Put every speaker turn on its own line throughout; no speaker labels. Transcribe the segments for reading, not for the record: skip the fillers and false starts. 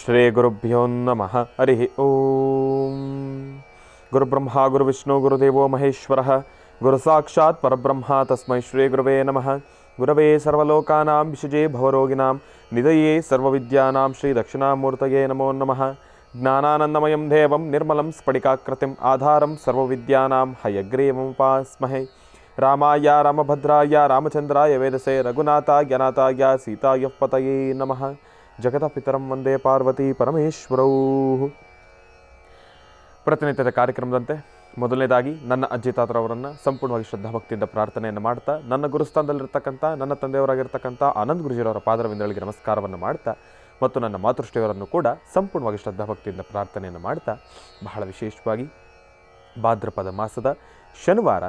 ಶ್ರೀ ಗುರುಭ್ಯೋ ನಮಃ. ಹರಿ ಓಂ. ಗುರುಬ್ರಹ್ಮ ಗುರುವಿಷ್ಣು ಗುರುದೇವೋ ಮಹೇಶ್ವರಃ. ಗುರು ಸಾಕ್ಷಾತ್ ಪರಬ್ರಹ್ಮ ತಸ್ಮೈ ಶ್ರೀ ಗುರುವೇ ನಮಃ. ಗುರವೇ ಸರ್ವಲೋಕಾನಾಂ ವಿಷಜೇ ಭವರೋಗಿಣಾಂ ನಿಧಯೇ ಸರ್ವವಿದ್ಯಾನಾಂ ಶ್ರೀ ದಕ್ಷಿಣಾಮೂರ್ತಯೇ ನಮೋ ನಮಃ. ಜ್ಞಾನಾನಂದಮಯಂ ದೇವಂ ನಿರ್ಮಲಂ ಸ್ಫಟಿಕಾಕೃತಿಂ ಆಧಾರಂ ಸರ್ವವಿದ್ಯಾನಾಂ ಹಯಗ್ರೀವముపాస్మహే. ರಾಮಾಯ ರಾಮಭದ್ರಾಯ ರಾಮಚಂದ್ರಾಯ ವೇದಸೇ ರಘುನಾಥಾಯ ನಾಥಾಯ ಸೀತಾಯ ಪತಯೇ ನಮಃ. ಜಗತಪಿತರಂ ವಂದೇ ಪಾರ್ವತಿ ಪರಮೇಶ್ವರೌ. ಪ್ರತಿನಿತ್ಯದ ಕಾರ್ಯಕ್ರಮದಂತೆ ಮೊದಲನೇದಾಗಿ ನನ್ನ ಅಜ್ಜಿ ತಾತರವರನ್ನು ಸಂಪೂರ್ಣವಾಗಿ ಶ್ರದ್ಧಾಭಕ್ತಿಯಿಂದ ಪ್ರಾರ್ಥನೆಯನ್ನು ಮಾಡ್ತಾ, ನನ್ನ ಗುರುಸ್ಥಾನದಲ್ಲಿರ್ತಕ್ಕಂಥ ನನ್ನ ತಂದೆಯವರಾಗಿರ್ತಕ್ಕಂಥ ಆನಂದ್ ಗುರುಜಿಯವರ ಪಾದರವಿಂದಗಳಿಗೆ ನಮಸ್ಕಾರವನ್ನು ಮಾಡ್ತಾ, ಮತ್ತು ನನ್ನ ಮಾತೃಶ್ರೀಯವರನ್ನು ಕೂಡ ಸಂಪೂರ್ಣವಾಗಿ ಶ್ರದ್ಧಾಭಕ್ತಿಯಿಂದ ಪ್ರಾರ್ಥನೆಯನ್ನು ಮಾಡ್ತಾ, ಬಹಳ ವಿಶೇಷವಾಗಿ ಭಾದ್ರಪದ ಮಾಸದ ಶನಿವಾರ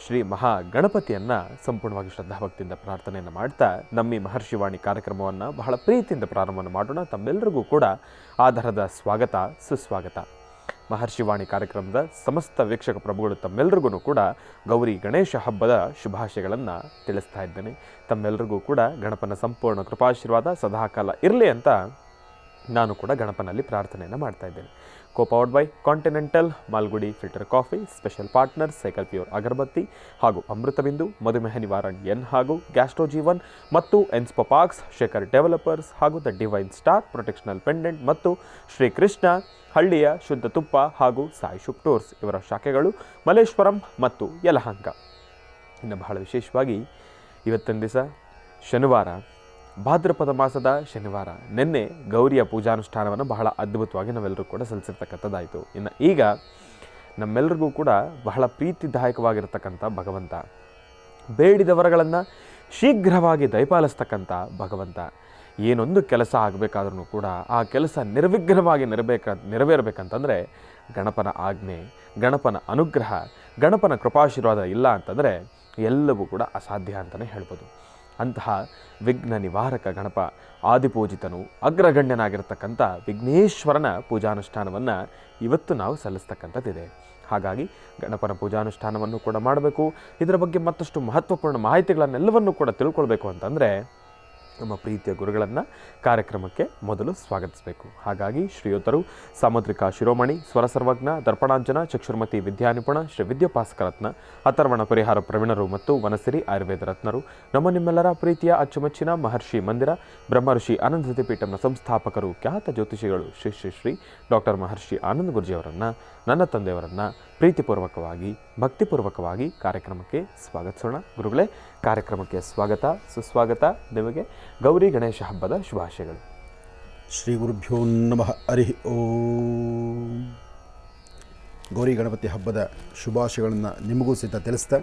ಶ್ರೀ ಮಹಾಗಣಪತಿಯನ್ನು ಸಂಪೂರ್ಣವಾಗಿ ಶ್ರದ್ಧಾಭಕ್ತಿಯಿಂದ ಪ್ರಾರ್ಥನೆಯನ್ನು ಮಾಡ್ತಾ ನಮ್ಮ ಈ ಮಹರ್ಷಿವಾಣಿ ಕಾರ್ಯಕ್ರಮವನ್ನು ಬಹಳ ಪ್ರೀತಿಯಿಂದ ಪ್ರಾರಂಭವನ್ನು ಮಾಡೋಣ. ತಮ್ಮೆಲ್ಲರಿಗೂ ಕೂಡ ಆಧಾರದ ಸ್ವಾಗತ ಸುಸ್ವಾಗತ. ಮಹರ್ಷಿವಾಣಿ ಕಾರ್ಯಕ್ರಮದ ಸಮಸ್ತ ವೀಕ್ಷಕ ಪ್ರಭುಗಳು ತಮ್ಮೆಲ್ಲರಿಗೂ ಕೂಡ ಗೌರಿ ಗಣೇಶ ಹಬ್ಬದ ಶುಭಾಶಯಗಳನ್ನು ತಿಳಿಸ್ತಾ ಇದ್ದೇನೆ. ತಮ್ಮೆಲ್ಲರಿಗೂ ಕೂಡ ಗಣಪನ ಸಂಪೂರ್ಣ ಕೃಪಾಶೀರ್ವಾದ ಸದಾಕಾಲ ಇರಲಿ ಅಂತ ನಾನು ಕೂಡ ಗಣಪನಲ್ಲಿ ಪ್ರಾರ್ಥನೆಯನ್ನು ಮಾಡ್ತಾ ಇದ್ದೇನೆ. Copowered by Continental, Malgudi filter coffee, special partner cycle pure agarbatti ಹಾಗೂ ಅಮೃತಬಿಂದು, ಮಧುಮೇಹ ನಿವಾರಣ್ ಎನ್ ಹಾಗೂ ಗ್ಯಾಸ್ಟ್ರೋ ಜೀವನ್ ಮತ್ತು ಎನ್ಸ್ಪೋಪಾಕ್ಸ್, ಶೇಖರ್ ಡೆವಲಪರ್ಸ್ ಹಾಗೂ the divine star protection pendant ಮತ್ತು ಶ್ರೀಕೃಷ್ಣ ಹಳ್ಳಿಯ ಶುದ್ಧ ತುಪ್ಪ ಹಾಗೂ ಸಾಯಿ ಶುಪ್ ಟೂರ್ಸ್ ಇವರ ಶಾಖೆಗಳು ಮಲ್ಲೇಶ್ವರಂ ಮತ್ತು ಯಲಹಂಕ. ಇನ್ನು ಬಹಳ ವಿಶೇಷವಾಗಿ ಇವತ್ತಿನ ದಿವಸ ಶನಿವಾರ, ಭಾದ್ರಪದ ಮಾಸದ ಶನಿವಾರ. ನಿನ್ನೆ ಗೌರಿಯ ಪೂಜಾನುಷ್ಠಾನವನ್ನು ಬಹಳ ಅದ್ಭುತವಾಗಿ ನಾವೆಲ್ಲರೂ ಕೂಡ ಸಲ್ಲಿಸಿರ್ತಕ್ಕಂಥದ್ದಾಯಿತು. ಇನ್ನು ಈಗ ನಮ್ಮೆಲ್ಲರಿಗೂ ಕೂಡ ಬಹಳ ಪ್ರೀತಿದಾಯಕವಾಗಿರ್ತಕ್ಕಂಥ ಭಗವಂತ, ಬೇಡಿದ ವರಗಳನ್ನು ಶೀಘ್ರವಾಗಿ ದಯಪಾಲಿಸ್ತಕ್ಕಂಥ ಭಗವಂತ, ಏನೊಂದು ಕೆಲಸ ಆಗಬೇಕಾದ್ರೂ ಕೂಡ ಆ ಕೆಲಸ ನಿರ್ವಿಘ್ನವಾಗಿ ನೆರವೇರಬೇಕಂತಂದರೆ ಗಣಪನ ಆಜ್ಞೆ, ಗಣಪನ ಅನುಗ್ರಹ, ಗಣಪನ ಕೃಪಾಶೀರ್ವಾದ ಇಲ್ಲ ಅಂತಂದರೆ ಎಲ್ಲವೂ ಕೂಡ ಅಸಾಧ್ಯ ಅಂತಲೇ ಹೇಳ್ಬೋದು. ಅಂತಹ ವಿಘ್ನ ನಿವಾರಕ ಗಣಪ, ಆದಿಪೂಜಿತನು, ಅಗ್ರಗಣ್ಯನಾಗಿರ್ತಕ್ಕಂಥ ವಿಘ್ನೇಶ್ವರನ ಪೂಜಾನುಷ್ಠಾನವನ್ನು ಇವತ್ತು ನಾವು ಸಲ್ಲಿಸ್ತಕ್ಕಂಥದ್ದಿದೆ. ಹಾಗಾಗಿ ಗಣಪನ ಪೂಜಾನುಷ್ಠಾನವನ್ನು ಕೂಡ ಮಾಡಬೇಕು. ಇದರ ಬಗ್ಗೆ ಮತ್ತಷ್ಟು ಮಹತ್ವಪೂರ್ಣ ಮಾಹಿತಿಗಳನ್ನೆಲ್ಲವನ್ನೂ ಕೂಡ ತಿಳ್ಕೊಳ್ಬೇಕು ಅಂತಂದರೆ ನಮ್ಮ ಪ್ರೀತಿಯ ಗುರುಗಳನ್ನು ಕಾರ್ಯಕ್ರಮಕ್ಕೆ ಮೊದಲು ಸ್ವಾಗತಿಸಬೇಕು. ಹಾಗಾಗಿ ಶ್ರೀಯುತರು ಸಾಮುದ್ರಿಕ ಶಿರೋಮಣಿ, ಸ್ವರಸರ್ವಜ್ಞ, ದರ್ಪಣಾಂಜನ, ಚಕ್ಷುರ್ಮತಿ ವಿದ್ಯಾನಿಪುಣ, ಶ್ರೀ ವಿದ್ಯೋಪಾಸಕರತ್ನ, ಅಥರ್ವಣ ಪರಿಹಾರ ಪ್ರವೀಣರು ಮತ್ತು ವನಸಿರಿ ಆಯುರ್ವೇದ ರತ್ನರು, ನಿಮ್ಮೆಲ್ಲರ ಪ್ರೀತಿಯ ಅಚ್ಚುಮೆಚ್ಚಿನ ಮಹರ್ಷಿ ಮಂದಿರ ಬ್ರಹ್ಮರ್ಷಿ ಆನಂದ ಪೀಠಂನ ಸಂಸ್ಥಾಪಕರು, ಖ್ಯಾತ ಜ್ಯೋತಿಷಿಗಳು ಶ್ರೀ ಶ್ರೀ ಶ್ರೀ ಡಾಕ್ಟರ್ ಮಹರ್ಷಿ ಆನಂದ್ ಗುರುಜಿಯವರನ್ನು, ನನ್ನ ತಂದೆಯವರನ್ನು ಪ್ರೀತಿಪೂರ್ವಕವಾಗಿ ಭಕ್ತಿಪೂರ್ವಕವಾಗಿ ಕಾರ್ಯಕ್ರಮಕ್ಕೆ ಸ್ವಾಗತಿಸೋಣ. ಗುರುಗಳೇ, ಕಾರ್ಯಕ್ರಮಕ್ಕೆ ಸ್ವಾಗತ ಸುಸ್ವಾಗತ. ನಿಮಗೆ ಗೌರಿ ಗಣೇಶ ಹಬ್ಬದ ಶುಭಾಶಯಗಳು.
ಶ್ರೀ ಗುರುಭ್ಯೋ ನಮಃ. ಹರಿ ಓಂ. ಗೌರಿ ಗಣಪತಿ ಹಬ್ಬದ ಶುಭಾಶಯಗಳನ್ನು ನಿಮಗೂ ಸಹಿತ ತಿಳಿಸ್ತಾ,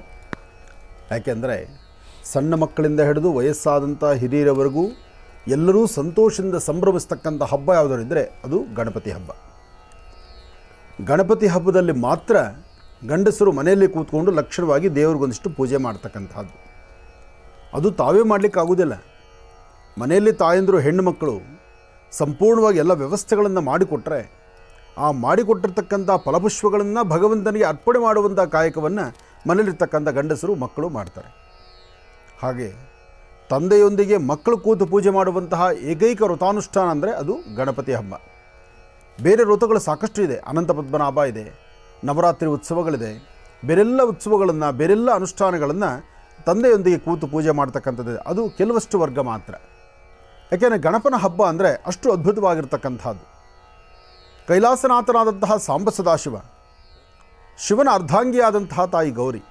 ಯಾಕೆಂದರೆ ಸಣ್ಣ ಮಕ್ಕಳಿಂದ ಹಿಡಿದು ವಯಸ್ಸಾದಂಥ ಹಿರಿಯರವರೆಗೂ ಎಲ್ಲರೂ ಸಂತೋಷದಿಂದ ಸಂಭ್ರಮಿಸ್ತಕ್ಕಂಥ ಹಬ್ಬ ಯಾವುದಾದ್ರು ಇದ್ದರೆ ಅದು ಗಣಪತಿ ಹಬ್ಬ. ಗಣಪತಿ ಹಬ್ಬದಲ್ಲಿ ಮಾತ್ರ ಗಂಡಸರು ಮನೆಯಲ್ಲಿ ಕೂತ್ಕೊಂಡು ಲಕ್ಷಣವಾಗಿ ದೇವ್ರಿಗೊಂದಿಷ್ಟು ಪೂಜೆ ಮಾಡ್ತಕ್ಕಂಥದ್ದು. ಅದು ತಾವೇ ಮಾಡಲಿಕ್ಕಾಗೋದಿಲ್ಲ. ಮನೆಯಲ್ಲಿ ತಾಯಂದರು ಹೆಣ್ಣು ಮಕ್ಕಳು ಸಂಪೂರ್ಣವಾಗಿ ಎಲ್ಲ ವ್ಯವಸ್ಥೆಗಳನ್ನು ಮಾಡಿಕೊಟ್ರೆ ಆ ಮಾಡಿಕೊಟ್ಟಿರ್ತಕ್ಕಂಥ ಫಲಪುಷ್ಪಗಳನ್ನು ಭಗವಂತನಿಗೆ ಅರ್ಪಣೆ ಮಾಡುವಂಥ ಕಾಯಕವನ್ನು ಮನೆಯಲ್ಲಿರ್ತಕ್ಕಂಥ ಗಂಡಸರು ಮಕ್ಕಳು ಮಾಡ್ತಾರೆ. ಹಾಗೆ ತಂದೆಯೊಂದಿಗೆ ಮಕ್ಕಳು ಕೂತು ಪೂಜೆ ಮಾಡುವಂತಹ ಏಕೈಕ ವ್ರತಾನುಷ್ಠಾನ ಅಂದರೆ ಅದು ಗಣಪತಿ ಹಬ್ಬ. ಬೇರೆ ವ್ರತಗಳು ಸಾಕಷ್ಟು ಇದೆ. ಅನಂತ ಪದ್ಮನಾಭ ಇದೆ, ನವರಾತ್ರಿ ಉತ್ಸವಗಳಿದೆ, ಬೇರೆಲ್ಲ ಉತ್ಸವಗಳನ್ನು ಬೇರೆಲ್ಲ ಅನುಷ್ಠಾನಗಳನ್ನು ತಂದೆಯೊಂದಿಗೆ ಕೂತು ಪೂಜೆ ಮಾಡ್ತಕ್ಕಂಥದ್ದು ಅದು ಕೆಲವಷ್ಟು ವರ್ಗ ಮಾತ್ರ. ಯಾಕೆಂದರೆ ಗಣಪನ ಹಬ್ಬ ಅಂದರೆ ಅಷ್ಟು ಅದ್ಭುತವಾಗಿರ್ತಕ್ಕಂಥದ್ದು. ಕೈಲಾಸನಾಥನಾದಂತಹ ಸಾಂಬ ಸದಾಶಿವ, ಶಿವನ ಅರ್ಧಾಂಗಿಯಾದಂತಹ ತಾಯಿ ಗೌರಿ,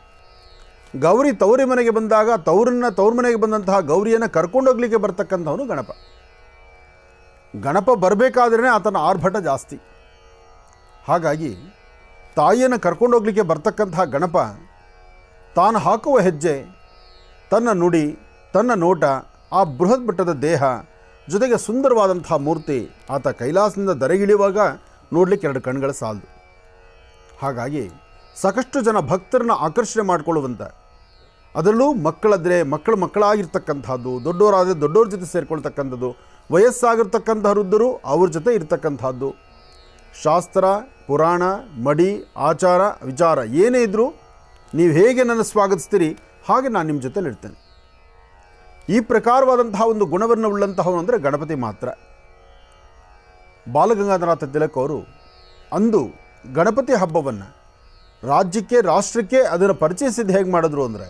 ಗೌರಿ ತವರಿ ಮನೆಗೆ ಬಂದಾಗ ತವ್ರ ಮನೆಗೆ ಬಂದಂತಹ ಗೌರಿಯನ್ನು ಕರ್ಕೊಂಡೋಗ್ಲಿಕ್ಕೆ ಬರ್ತಕ್ಕಂಥವನು ಗಣಪ. ಗಣಪ ಬರಬೇಕಾದ್ರೇ ಆತನ ಆರ್ಭಟ ಜಾಸ್ತಿ. ಹಾಗಾಗಿ ತಾಯಿಯನ್ನು ಕರ್ಕೊಂಡೋಗ್ಲಿಕ್ಕೆ ಬರ್ತಕ್ಕಂತಹ ಗಣಪ ತಾನು ಹಾಕುವ ಹೆಜ್ಜೆ, ತನ್ನ ನುಡಿ, ತನ್ನ ನೋಟ, ಆ ಬೃಹತ್ ಬೆಟ್ಟದ ದೇಹ ಜೊತೆಗೆ ಸುಂದರವಾದಂತಹ ಮೂರ್ತಿ, ಆತ ಕೈಲಾಸದಿಂದ ದರೆಗಿಳಿಯುವಾಗ ನೋಡಲಿಕ್ಕೆ ಎರಡು ಕಣ್ಗಳ ಸಾಲದು. ಹಾಗಾಗಿ ಸಾಕಷ್ಟು ಜನ ಭಕ್ತರನ್ನು ಆಕರ್ಷಣೆ ಮಾಡಿಕೊಳ್ಳುವಂಥ, ಅದರಲ್ಲೂ ಮಕ್ಕಳಾದರೆ ಮಕ್ಕಳಾಗಿರ್ತಕ್ಕಂಥದ್ದು, ದೊಡ್ಡವರಾದರೆ ದೊಡ್ಡವ್ರ ಜೊತೆ ಸೇರಿಕೊಳ್ತಕ್ಕಂಥದ್ದು, ವಯಸ್ಸಾಗಿರ್ತಕ್ಕಂಥ ವೃದ್ಧರು ಅವ್ರ ಜೊತೆ ಇರ್ತಕ್ಕಂಥದ್ದು, ಶಾಸ್ತ್ರ ಪುರಾಣ ಮಡಿ ಆಚಾರ ವಿಚಾರ ಏನೇ ಇದ್ದರೂ ನೀವು ಹೇಗೆ ನನ್ನ ಸ್ವಾಗತಿಸ್ತೀರಿ ಹಾಗೆ ನಾನು ನಿಮ್ಮ ಜೊತೆಲಿರ್ತೇನೆ. ಈ ಪ್ರಕಾರವಾದಂತಹ ಒಂದು ಗುಣವನ್ನು ಉಳ್ಳಂತಹವನು ಅಂದರೆ ಗಣಪತಿ ಮಾತ್ರ. ಬಾಲಗಂಗಾಧರನಾಥ ತಿಲಕ್ ಅವರು ಅಂದು ಗಣಪತಿ ಹಬ್ಬವನ್ನು ರಾಜ್ಯಕ್ಕೆ ರಾಷ್ಟ್ರಕ್ಕೆ ಅದನ್ನು ಪರಿಚಯಿಸಿದ್ದು ಹೇಗೆ ಮಾಡಿದ್ರು ಅಂದರೆ,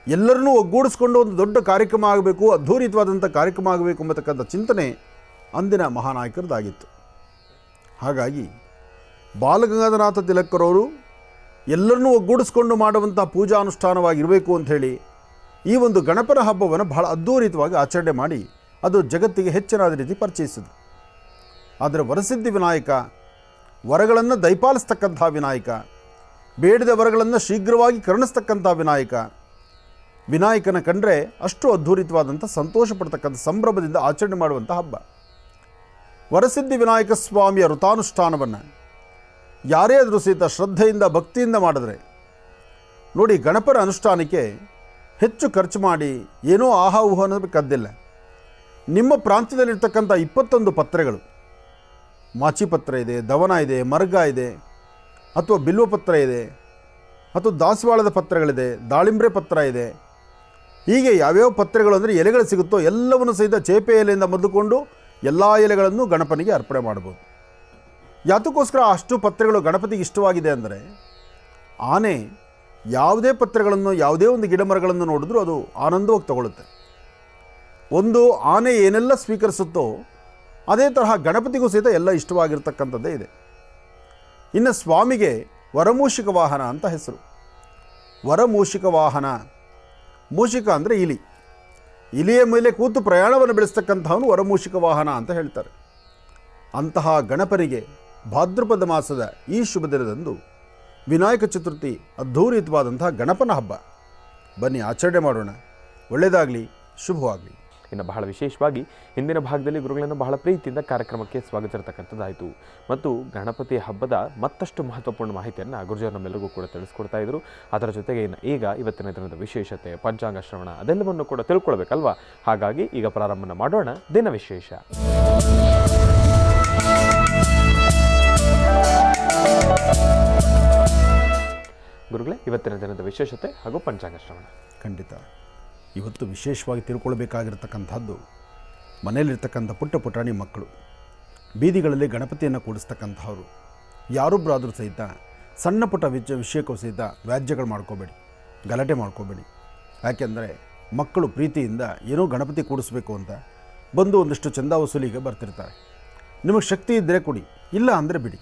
ಎಲ್ಲರನ್ನೂ ಒಗ್ಗೂಡಿಸ್ಕೊಂಡು ಒಂದು ದೊಡ್ಡ ಕಾರ್ಯಕ್ರಮ ಆಗಬೇಕು, ಅದ್ಧೂರಿತವಾದಂಥ ಕಾರ್ಯಕ್ರಮ ಆಗಬೇಕು ಎಂಬತಕ್ಕಂಥ ಚಿಂತನೆ ಅಂದಿನ ಮಹಾನಾಯಕರದಾಗಿತ್ತು. ಹಾಗಾಗಿ ಬಾಲಗಂಗಾಧರನಾಥ ತಿಲಕ್ಕರವರು ಎಲ್ಲರನ್ನೂ ಒಗ್ಗೂಡಿಸ್ಕೊಂಡು ಮಾಡುವಂಥ ಪೂಜಾ ಅನುಷ್ಠಾನವಾಗಿರಬೇಕು ಅಂಥೇಳಿ ಈ ಒಂದು ಗಣಪನ ಹಬ್ಬವನ್ನು ಬಹಳ ಅದ್ಧೂರಿತವಾಗಿ ಆಚರಣೆ ಮಾಡಿ ಅದು ಜಗತ್ತಿಗೆ ಹೆಚ್ಚಿನಾದ ರೀತಿ ಪರಿಚಯಿಸಿದರು. ಆದರೆ ವರಸಿದ್ಧಿ ವಿನಾಯಕ, ವರಗಳನ್ನು ದಯಪಾಲಿಸ್ತಕ್ಕಂಥ ವಿನಾಯಕ, ಬೇಡಿದ ವರಗಳನ್ನು ಶೀಘ್ರವಾಗಿ ಕರುಣಿಸ್ತಕ್ಕಂಥ ವಿನಾಯಕನ ಕಂಡ್ರೆ ಅಷ್ಟು ಅದ್ಧೂರಿತವಾದಂಥ ಸಂತೋಷ ಪಡ್ತಕ್ಕಂಥ ಸಂಭ್ರಮದಿಂದ ಆಚರಣೆ ಮಾಡುವಂಥ ಹಬ್ಬ. ವರಸಿದ್ಧಿ ವಿನಾಯಕ ಸ್ವಾಮಿಯ ವ್ರತಾನುಷ್ಠಾನವನ್ನು ಯಾರೇ ಆದರೂ ಸಹಿತ ಶ್ರದ್ಧೆಯಿಂದ ಭಕ್ತಿಯಿಂದ ಮಾಡಿದ್ರೆ ನೋಡಿ, ಗಣಪನ ಅನುಷ್ಠಾನಕ್ಕೆ ಹೆಚ್ಚು ಖರ್ಚು ಮಾಡಿ ಏನೋ ಆಹಾ ಊಹ ಅನ್ನೋದಕ್ಕಾದ್ದಿಲ್ಲ. ನಿಮ್ಮ ಪ್ರಾಂತ್ಯದಲ್ಲಿರ್ತಕ್ಕಂಥ 21 ಪತ್ರೆಗಳು, ಮಾಚಿಪತ್ರ ಇದೆ, ದವನ ಇದೆ, ಮರ್ಗ ಇದೆ, ಅಥವಾ ಬಿಲ್ವಪತ್ರ ಇದೆ, ಅಥವಾ ದಾಸವಾಳದ ಪತ್ರಗಳಿದೆ, ದಾಳಿಂಬ್ರೆ ಪತ್ರ ಇದೆ, ಹೀಗೆ ಯಾವ್ಯಾವ ಪತ್ರೆಗಳು ಅಂದರೆ ಎಲೆಗಳು ಸಿಗುತ್ತೋ ಎಲ್ಲವನ್ನು ಸಹಿತ ಚೇಪೆ ಎಲೆಯಿಂದ ಮೊದಲುಕೊಂಡು ಎಲ್ಲ ಎಲೆಗಳನ್ನು ಗಣಪನಿಗೆ ಅರ್ಪಣೆ ಮಾಡ್ಬೋದು. ಯಾತಕ್ಕೋಸ್ಕರ ಅಷ್ಟು ಪತ್ರೆಗಳು ಗಣಪತಿಗೆ ಇಷ್ಟವಾಗಿದೆ ಅಂದರೆ, ಆನೆ ಯಾವುದೇ ಪತ್ರೆಗಳನ್ನು, ಯಾವುದೇ ಒಂದು ಗಿಡ ಮರಗಳನ್ನು ನೋಡಿದ್ರೂ ಅದು ಆನಂದವಾಗಿ ತಗೊಳ್ಳುತ್ತೆ. ಒಂದು ಆನೆ ಏನೆಲ್ಲ ಸ್ವೀಕರಿಸುತ್ತೋ ಅದೇ ತರಹ ಗಣಪತಿಗೂ ಸಹಿತ ಎಲ್ಲ ಇಷ್ಟವಾಗಿರ್ತಕ್ಕಂಥದ್ದೇ ಇದೆ. ಇನ್ನು ಸ್ವಾಮಿಗೆ ವರಮೂಷಿಕ ವಾಹನ ಅಂತ ಹೆಸರು. ವರಮೂಷಿಕ ವಾಹನ, ಮೂಷಿಕ ಅಂದರೆ ಇಲಿ, ಇಲಿಯ ಮೇಲೆ ಕೂತು ಪ್ರಯಾಣವನ್ನು ಬೆಳೆಸ್ತಕ್ಕಂಥವನು ವರಮೂಷಿಕ ವಾಹನ ಅಂತ ಹೇಳ್ತಾರೆ. ಅಂತಹ ಗಣಪನಿಗೆ ಭಾದ್ರಪದ ಮಾಸದ ಈ ಶುಭ ದಿನದಂದು ವಿನಾಯಕ ಚತುರ್ಥಿ ಅದ್ಧೂರಿತವಾದಂತಹ ಗಣಪನ ಹಬ್ಬ. ಬನ್ನಿ ಆಚರಣೆ ಮಾಡೋಣ. ಒಳ್ಳೆಯದಾಗಲಿ, ಶುಭವಾಗಲಿ.
ಇನ್ನು ಬಹಳ ವಿಶೇಷವಾಗಿ ಹಿಂದಿನ ಭಾಗದಲ್ಲಿ ಗುರುಗಳನ್ನು ಬಹಳ ಪ್ರೀತಿಯಿಂದ ಕಾರ್ಯಕ್ರಮಕ್ಕೆ ಸ್ವಾಗತಿಸಿರ್ತಕ್ಕಂಥದ್ದಾಯಿತು. ಮತ್ತು ಗಣಪತಿ ಹಬ್ಬದ ಮತ್ತಷ್ಟು ಮಹತ್ವಪೂರ್ಣ ಮಾಹಿತಿಯನ್ನು ಗುರುಜಿಯವರು ನಮ್ಮೆಲ್ಲರಿಗೂ ಕೂಡ ತಿಳಿಸ್ಕೊಡ್ತಾ ಇದ್ರು. ಅದರ ಜೊತೆಗೆ ಈಗ ಇವತ್ತಿನ ದಿನದ ವಿಶೇಷತೆ, ಪಂಚಾಂಗ ಶ್ರವಣ ಅದೆಲ್ಲವನ್ನು ಕೂಡ ತಿಳ್ಕೊಳ್ಬೇಕಲ್ವಾ. ಹಾಗಾಗಿ ಈಗ ಪ್ರಾರಂಭನ ಮಾಡೋಣ ದಿನ ವಿಶೇಷ. ಗುರುಗಳೇ, ಇವತ್ತಿನ ದಿನದ ವಿಶೇಷತೆ ಹಾಗೂ ಪಂಚಾಂಗ ಶ್ರವಣ.
ಖಂಡಿತ. ಇವತ್ತು ವಿಶೇಷವಾಗಿ ತಿಳ್ಕೊಳ್ಬೇಕಾಗಿರ್ತಕ್ಕಂಥದ್ದು, ಮನೆಯಲ್ಲಿರ್ತಕ್ಕಂಥ ಪುಟ್ಟ ಪುಟಾಣಿ ಮಕ್ಕಳು ಬೀದಿಗಳಲ್ಲಿ ಗಣಪತಿಯನ್ನು ಕೂಡಿಸ್ತಕ್ಕಂಥವ್ರು ಯಾರೊಬ್ಬರಾದರೂ ಸಹಿತ ಸಣ್ಣ ಪುಟ್ಟ ವಿಷಯಕ್ಕೂ ಸಹಿತ ವ್ಯಾಜ್ಯಗಳು ಮಾಡ್ಕೋಬೇಡಿ, ಗಲಾಟೆ ಮಾಡ್ಕೋಬೇಡಿ. ಯಾಕೆಂದರೆ ಮಕ್ಕಳು ಪ್ರೀತಿಯಿಂದ ಏನೋ ಗಣಪತಿ ಕೂಡಿಸ್ಬೇಕು ಅಂತ ಬಂದು ಒಂದಿಷ್ಟು ಚಂದ ವಸೂಲಿಗೆ ಬರ್ತಿರ್ತಾರೆ. ನಿಮಗೆ ಶಕ್ತಿ ಇದ್ದರೆ ಕೊಡಿ, ಇಲ್ಲ ಅಂದರೆ ಬಿಡಿ.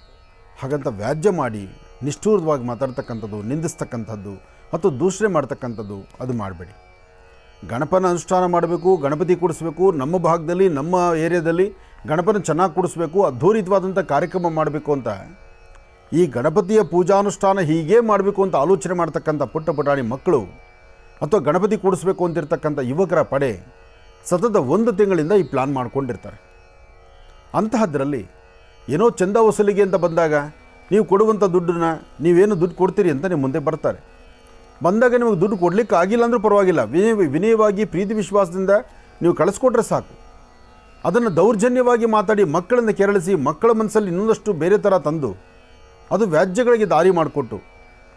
ಹಾಗಂತ ವ್ಯಾಜ್ಯ ಮಾಡಿ ನಿಷ್ಠೂರವಾಗಿ ಮಾತಾಡ್ತಕ್ಕಂಥದ್ದು, ನಿಂದಿಸ್ತಕ್ಕಂಥದ್ದು ಅಥವಾ ದೂಷಣೆ ಮಾಡ್ತಕ್ಕಂಥದ್ದು ಅದು ಮಾಡಬೇಡಿ. ಗಣಪನ ಅನುಷ್ಠಾನ ಮಾಡಬೇಕು, ಗಣಪತಿ ಕೂಡಿಸ್ಬೇಕು, ನಮ್ಮ ಭಾಗದಲ್ಲಿ ನಮ್ಮ ಏರಿಯಾದಲ್ಲಿ ಗಣಪನ ಚೆನ್ನಾಗಿ ಕೂಡಿಸ್ಬೇಕು, ಅದ್ಧೂರಿತವಾದಂಥ ಕಾರ್ಯಕ್ರಮ ಮಾಡಬೇಕು ಅಂತ ಈ ಗಣಪತಿಯ ಪೂಜಾನುಷ್ಠಾನ ಹೀಗೆ ಮಾಡಬೇಕು ಅಂತ ಆಲೋಚನೆ ಮಾಡ್ತಕ್ಕಂಥ ಪುಟ್ಟ ಪುಟಾಣಿ ಮಕ್ಕಳು ಅಥವಾ ಗಣಪತಿ ಕೂಡಿಸ್ಬೇಕು ಅಂತಿರ್ತಕ್ಕಂಥ ಯುವಕರ ಪಡೆ ಸತತ 1 ತಿಂಗಳಿಂದ ಈ ಪ್ಲಾನ್ ಮಾಡ್ಕೊಂಡಿರ್ತಾರೆ. ಅಂತಹದ್ರಲ್ಲಿ ಏನೋ ಚಂದ ವಸೂಲಿಗೆ ಅಂತ ಬಂದಾಗ ನೀವು ಕೊಡುವಂಥ ದುಡ್ಡನ್ನ ನೀವೇನು ದುಡ್ಡು ಕೊಡ್ತೀರಿ ಅಂತ ನಿಮ್ಮ ಮುಂದೆ ಬರ್ತಾರೆ. ಬಂದಾಗ ನಿಮಗೆ ದುಡ್ಡು ಕೊಡಲಿಕ್ಕೆ ಆಗಿಲ್ಲ ಅಂದರೂ ಪರವಾಗಿಲ್ಲ, ವಿನಯವಾಗಿ ಪ್ರೀತಿ ವಿಶ್ವಾಸದಿಂದ ನೀವು ಕಳಿಸ್ಕೊಟ್ರೆ ಸಾಕು. ಅದನ್ನು ದೌರ್ಜನ್ಯವಾಗಿ ಮಾತಾಡಿ ಮಕ್ಕಳನ್ನು ಕೆರಳಿಸಿ ಮಕ್ಕಳ ಮನಸ್ಸಲ್ಲಿ ಇನ್ನೊಂದಷ್ಟು ಬೇರೆ ಥರ ತಂದು ಅದು ವ್ಯಾಜ್ಯಗಳಿಗೆ ದಾರಿ ಮಾಡಿಕೊಟ್ಟು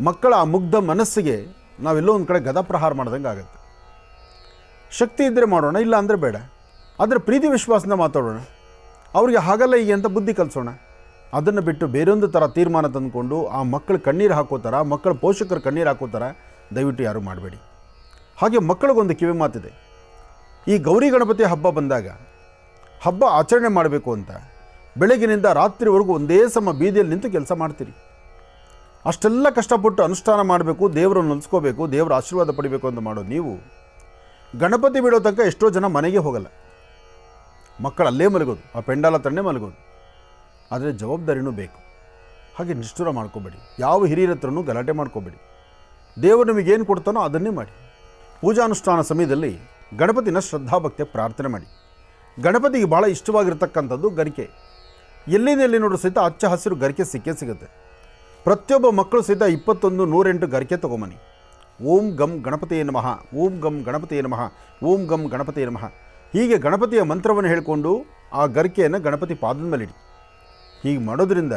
ಮಕ್ಕಳ ಆ ಮುಗ್ಧ ಮನಸ್ಸಿಗೆ ನಾವೆಲ್ಲೋ ಒಂದು ಕಡೆ ಗದಾ ಪ್ರಹಾರ ಮಾಡ್ದಂಗೆ ಆಗುತ್ತೆ. ಶಕ್ತಿ ಇದ್ದರೆ ಮಾಡೋಣ, ಇಲ್ಲ ಅಂದರೆ ಬೇಡ. ಆದರೆ ಪ್ರೀತಿ ವಿಶ್ವಾಸದಿಂದ ಮಾತಾಡೋಣ, ಅವ್ರಿಗೆ ಹಾಗಲ್ಲ ಹೀಗೆ ಅಂತ ಬುದ್ಧಿ ಕಲಿಸೋಣ. ಅದನ್ನು ಬಿಟ್ಟು ಬೇರೊಂದು ಥರ ತೀರ್ಮಾನ ತಂದುಕೊಂಡು ಆ ಮಕ್ಕಳು ಕಣ್ಣೀರು ಹಾಕೋತಾರ, ಮಕ್ಕಳ ಪೋಷಕರು ಕಣ್ಣೀರು ಹಾಕೋತಾರ, ದಯವಿಟ್ಟು ಯಾರೂ ಮಾಡಬೇಡಿ. ಹಾಗೆ ಮಕ್ಕಳಿಗೊಂದು ಕಿವಿ ಮಾತಿದೆ. ಈ ಗೌರಿ ಗಣಪತಿ ಹಬ್ಬ ಬಂದಾಗ ಹಬ್ಬ ಆಚರಣೆ ಮಾಡಬೇಕು ಅಂತ ಬೆಳಗಿನಿಂದ ರಾತ್ರಿವರೆಗೂ ಒಂದೇ ಸಮ ಬೀದಿಯಲ್ಲಿ ನಿಂತು ಕೆಲಸ ಮಾಡ್ತೀರಿ. ಅಷ್ಟೆಲ್ಲ ಕಷ್ಟಪಟ್ಟು ಅನುಷ್ಠಾನ ಮಾಡಬೇಕು, ದೇವರನ್ನು ನೆನೆಸ್ಕೋಬೇಕು, ದೇವರ ಆಶೀರ್ವಾದ ಪಡಿಬೇಕು ಅಂತ ಮಾಡೋದು ನೀವು ಗಣಪತಿ ಬಿಡೋ ತನಕ ಎಷ್ಟೋ ಜನ ಮನೆಗೆ ಹೋಗಲ್ಲ. ಮಕ್ಕಳು ಅಲ್ಲೇ ಮಲಗೋದು, ಆ ಪೆಂಡಾಲ ತಣ್ಣೆ ಮಲಗೋದು. ಆದರೆ ಜವಾಬ್ದಾರಿನೂ ಬೇಕು. ಹಾಗೆ ನಿಷ್ಠುರ ಮಾಡ್ಕೋಬೇಡಿ, ಯಾವ ಹಿರಿಯರ ಹತ್ರನೂ ಗಲಾಟೆ ಮಾಡ್ಕೋಬೇಡಿ. ದೇವರು ನಿಮಗೇನು ಕೊಡ್ತಾನೋ ಅದನ್ನೇ ಮಾಡಿ. ಪೂಜಾನುಷ್ಠಾನ ಸಮಯದಲ್ಲಿ ಗಣಪತಿನ ಶ್ರದ್ಧಾಭಕ್ತಿಯ ಪ್ರಾರ್ಥನೆ ಮಾಡಿ. ಗಣಪತಿಗೆ ಭಾಳ ಇಷ್ಟವಾಗಿರ್ತಕ್ಕಂಥದ್ದು ಗರಿಕೆ. ಎಲ್ಲಿ ನೋಡೋ ಸಹಿತ ಹಚ್ಚ ಹಸಿರು ಗರಿಕೆ ಸಿಕ್ಕೇ ಸಿಗುತ್ತೆ. ಪ್ರತಿಯೊಬ್ಬ ಮಕ್ಕಳು ಸಹಿತ 21 108 ಗರಿಕೆ ತೊಗೊಂಬನ್ನಿ. ಓಂ ಗಂ ಗಣಪತಿಯೇ ನಮಃ, ಓಂ ಗಂ ಗಣಪತಿಯೇ ನಮಃ, ಓಂ ಗಂ ಗಣಪತಿಯೇ ನಮಃ. ಹೀಗೆ ಗಣಪತಿಯ ಮಂತ್ರವನ್ನು ಹೇಳಿಕೊಂಡು ಆ ಗರಿಕೆಯನ್ನು ಗಣಪತಿ ಪಾದದ ಮೇಲೆ ಇಡಿ. ಹೀಗೆ ಮಾಡೋದ್ರಿಂದ